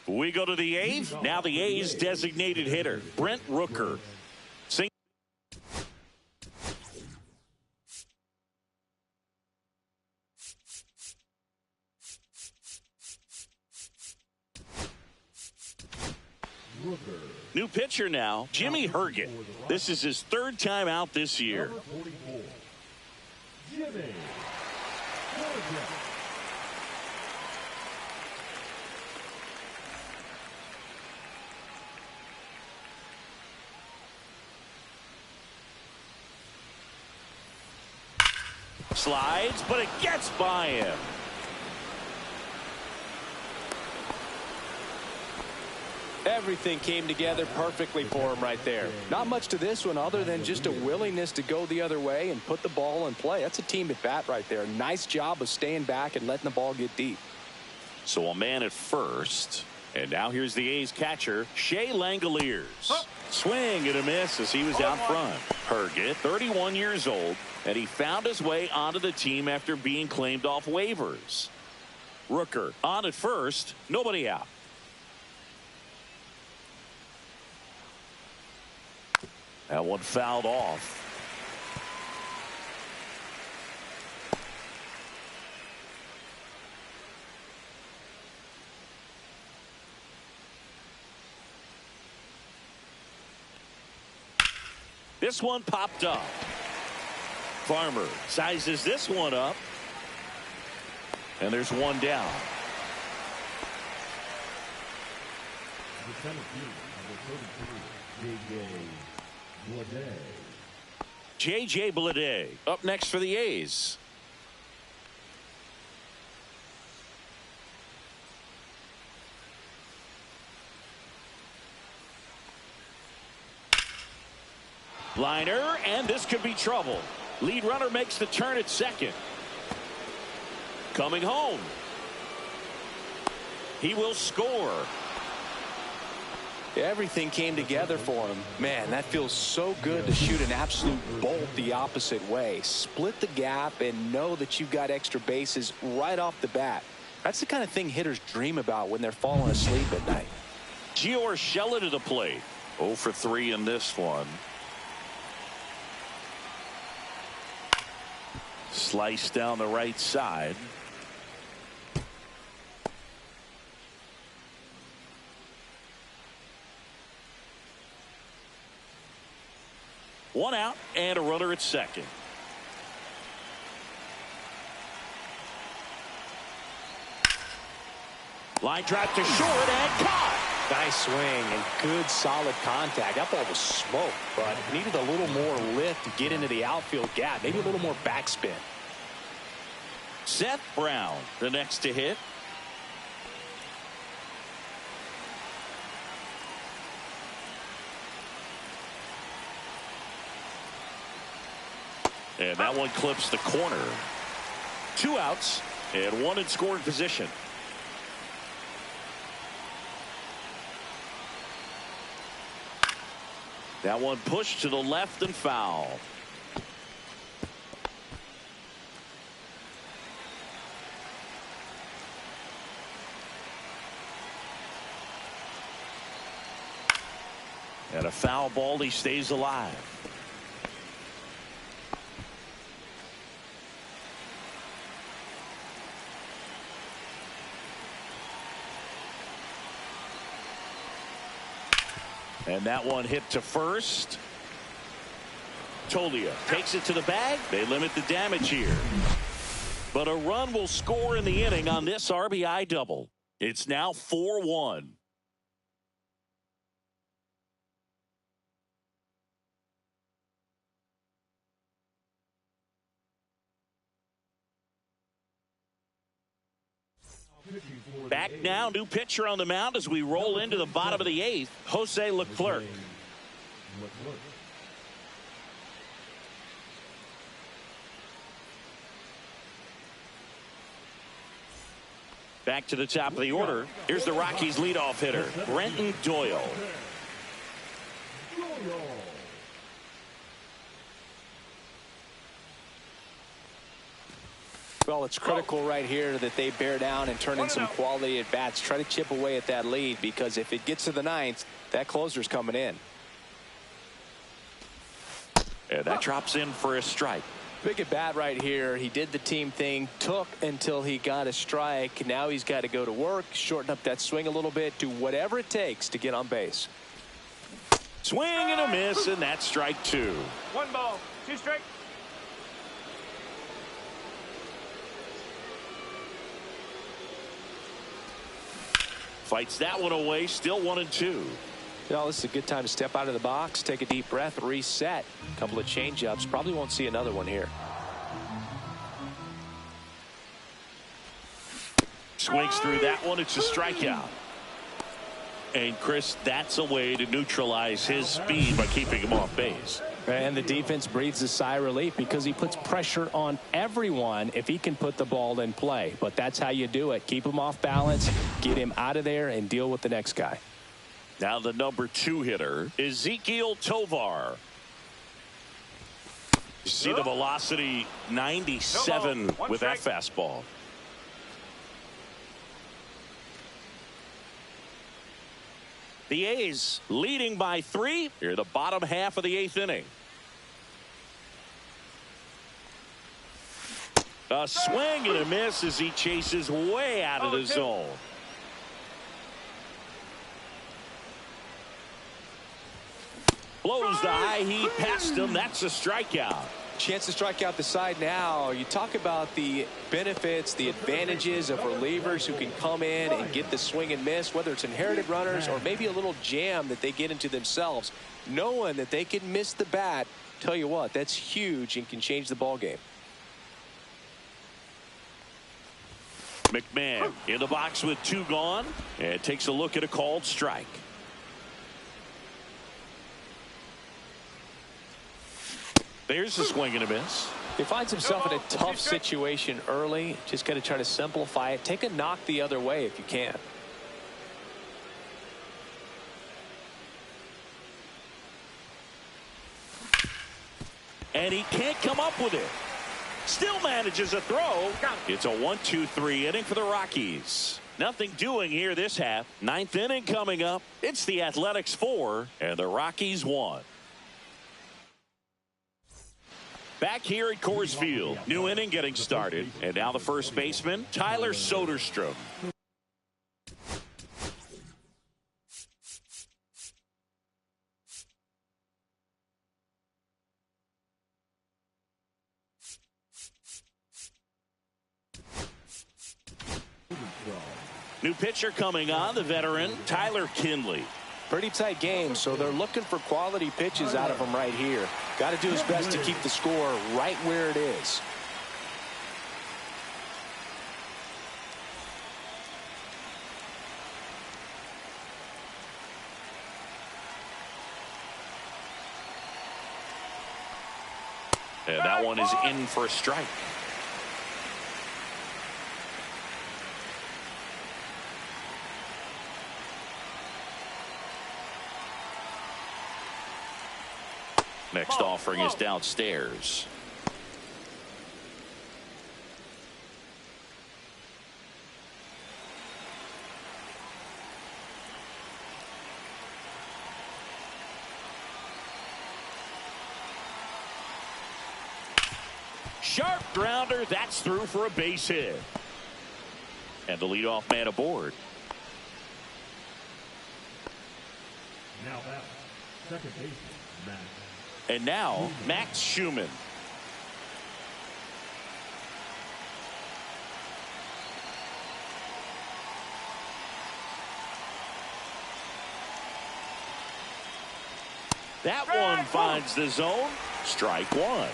We go to the 8th. Now the A's designated hitter, Brent Rooker. New pitcher now, Jimmy Herget. This is his 3rd time out this year. Jimmy Herget. Slides, but it gets by him. Everything came together perfectly for him right there. Not much to this one other than just a willingness to go the other way and put the ball in play. That's a team at bat right there. Nice job of staying back and letting the ball get deep. So a man at first. And now here's the A's catcher, Shea Langoliers. Swing and a miss as he was out front. Herget, 31 years old, and he found his way onto the team after being claimed off waivers. Rooker on at first, nobody out. That one fouled off. This one popped up. Farmer sizes this one up. And there's one down. The center field, number 32, J.J. Bleday up next for the A's. Liner, and this could be trouble. Lead runner makes the turn at second. Coming home. He will score. Everything came together for him. Man, that feels so good to shoot an absolute bolt the opposite way. Split the gap and know that you've got extra bases right off the bat. That's the kind of thing hitters dream about when they're falling asleep at night. Gio Urshela to the plate. 0 for 3 in this one. Slice down the right side. One out and a runner at second. Line drive to short and caught. Nice swing and good solid contact. That ball was smoked, but needed a little more lift to get into the outfield gap. Maybe a little more backspin. Seth Brown, the next to hit. And that one clips the corner. 2 outs and 1 in scoring position. That one pushed to the left and foul. And a foul ball, he stays alive. And that one hit to first. Tolia takes it to the bag. They limit the damage here. But a run will score in the inning on this RBI double. It's now 4-1. Back now, new pitcher on the mound as we roll into the bottom of the 8th, Jose Leclerc. Back to the top of the order. Here's the Rockies leadoff hitter, Brenton Doyle. Well, it's critical right here that they bear down and turn in some quality at bats. Try to chip away at that lead, because if it gets to the ninth, that closer's coming in. And that drops in for a strike. Big at bat right here. He did the team thing, took until he got a strike. Now he's got to go to work, shorten up that swing a little bit, do whatever it takes to get on base. Swing and a miss, and that's strike 2. 1 ball, 2 strike. Fights that one away, still 1-2. Well, this is a good time to step out of the box, take a deep breath, reset. A couple of change-ups. Probably won't see another one here. Swings through that one. It's a strikeout. And, Chris, that's a way to neutralize his speed by keeping him off base. And the defense breathes a sigh of relief, because he puts pressure on everyone if he can put the ball in play. But that's how you do it. Keep him off balance, get him out of there, and deal with the next guy. Now the number 2 hitter, Ezequiel Tovar. You see the velocity, 97 with that fastball. The A's leading by 3 here, the bottom half of the 8th inning. A swing and a miss as he chases way out of the zone. Blows the high heat past him. That's a strikeout. Chance to strike out the side now. You talk about the benefits, the advantages of relievers who can come in and get the swing and miss, whether it's inherited runners or maybe a little jam that they get into themselves. Knowing that they can miss the bat, tell you what, that's huge and can change the ball game. McMahon in the box with 2 gone, and takes a look at a called strike. There's a swing and a miss. He finds himself in a tough situation early. Just got to try to simplify it. Take a knock the other way if you can. And he can't come up with it. Still manages a throw. It's a 1-2-3 inning for the Rockies. Nothing doing here this half. 9th inning coming up. It's the Athletics 4 and the Rockies 1. Back here at Coors Field, new inning getting started, and now the first baseman, Tyler Soderstrom. New pitcher coming on, the veteran, Tyler Kinley. Pretty tight game, so they're looking for quality pitches out of him right here. Got to do his best to keep the score right where it is. And that one is in for a strike. Next offering is downstairs. Sharp grounder. That's through for a base hit. And the leadoff man aboard. Now back, second baseman, Max. And now, Max Schumann. That one finds the zone. Strike 1.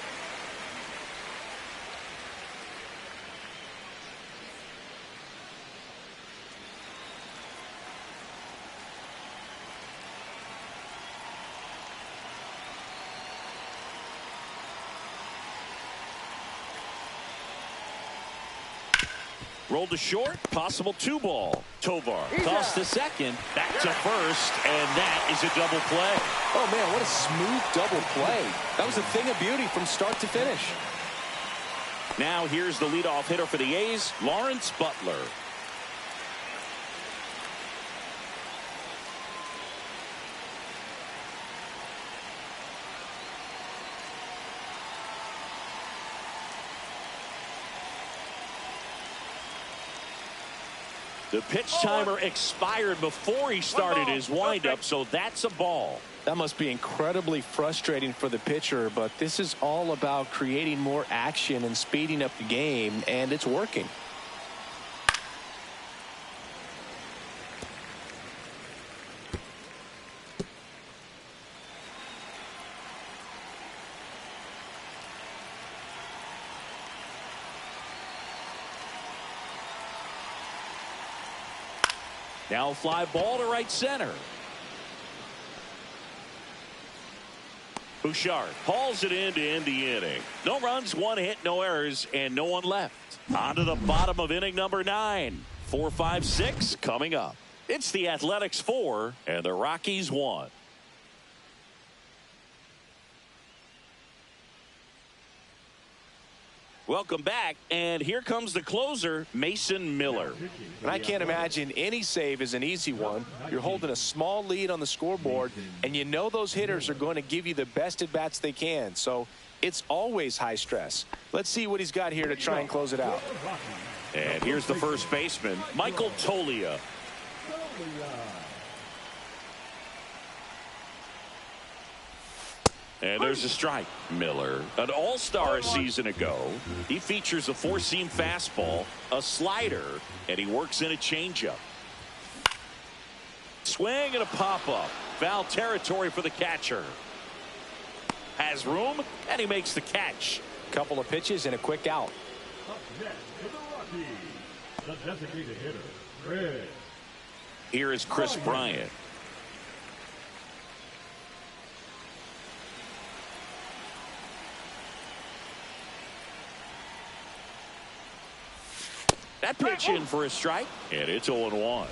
Rolled to short, possible 2-ball. Tovar tossed to second, back to first, and that is a double play. Oh, man, what a smooth double play. That was a thing of beauty from start to finish. Now here's the leadoff hitter for the A's, Lawrence Butler. The pitch timer expired before he started his windup, so that's a ball. That must be incredibly frustrating for the pitcher, but this is all about creating more action and speeding up the game, and it's working. Now fly ball to right center. Bouchard hauls it in to end the inning. No runs, 1 hit, no errors, and no one left. On to the bottom of inning number 9. 4, 5, 6 coming up. It's the Athletics 4 and the Rockies 1. Welcome back, and here comes the closer, Mason Miller. And I can't imagine any save is an easy one. You're holding a small lead on the scoreboard, and you know those hitters are going to give you the best at-bats they can. So it's always high stress. Let's see what he's got here to try and close it out. And here's the first baseman, Michael Toglia. And there's a strike. Miller, an all-star a season ago. He features a 4-seam fastball, a slider, and he works in a changeup. Swing and a pop-up. Foul territory for the catcher. Has room, and he makes the catch. Couple of pitches and a quick out. Up next for the Rockies, the designated hitter, Chris. Here is Chris Bryant. That pitch in for a strike, and it's 0-1.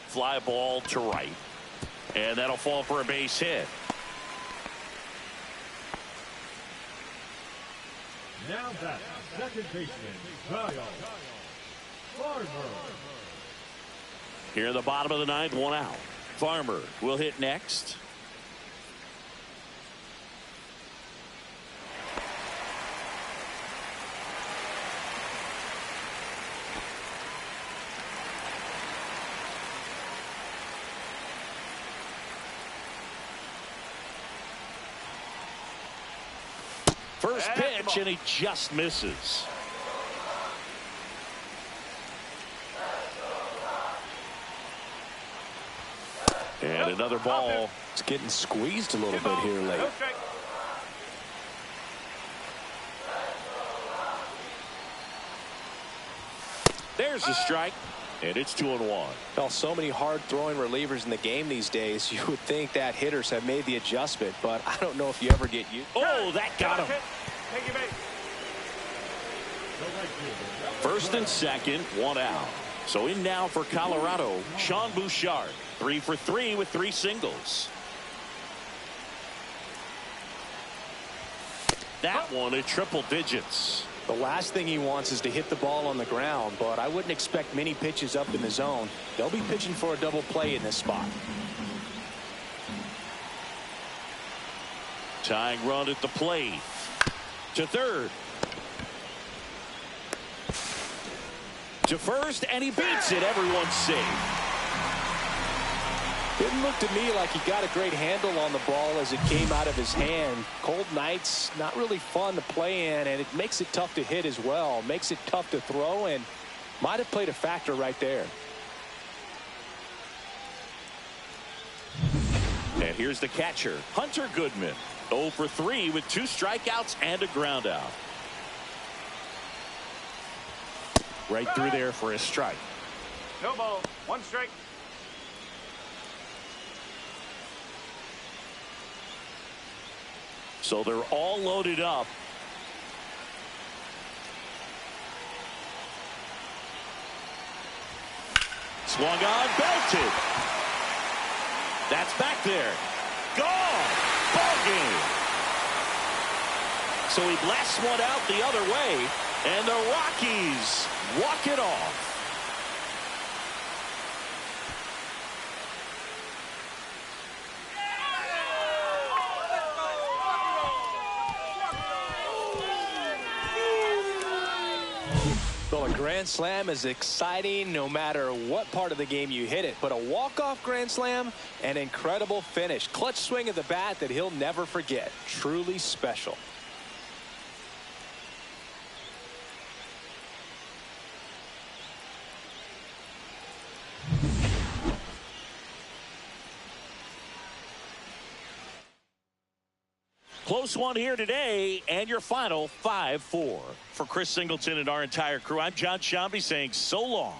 Fly ball to right, and that'll fall for a base hit. Now back, second baseman, Kyle Farmer. Here in the bottom of the 9th, 1 out. Farmer will hit next. First pitch, and he just misses. And another ball. It's getting squeezed a little bit here late. There's a strike, and it's 2-1. Well, so many hard-throwing relievers in the game these days, you would think that hitters have made the adjustment, but I don't know if you ever get used. Oh, that got him. Take your base. First and second, 1 out. So in now for Colorado, Sean Bouchard. 3 for 3 with 3 singles. That one at triple digits. The last thing he wants is to hit the ball on the ground, but I wouldn't expect many pitches up in the zone. They'll be pitching for a double play in this spot. Tying run at the plate. To third. To first, and he beats it. Everyone's safe. Didn't look to me like he got a great handle on the ball as it came out of his hand. Cold nights, not really fun to play in, and it makes it tough to hit as well. Makes it tough to throw, and might have played a factor right there. And here's the catcher, Hunter Goodman. 0 for 3 with 2 strikeouts and a ground out. Right through there for a strike. No ball. 1 strike. So they're all loaded up. Swung on, belted. That's back there. Gone. Ball game. So he blasts one out the other way, and the Rockies walk it off. Well, a grand slam is exciting no matter what part of the game you hit it. But a walk-off grand slam, an incredible finish. Clutch swing of the bat that he'll never forget. Truly special. Close one here today, and your final 5-4. For Chris Singleton and our entire crew, I'm John Shambi saying so long.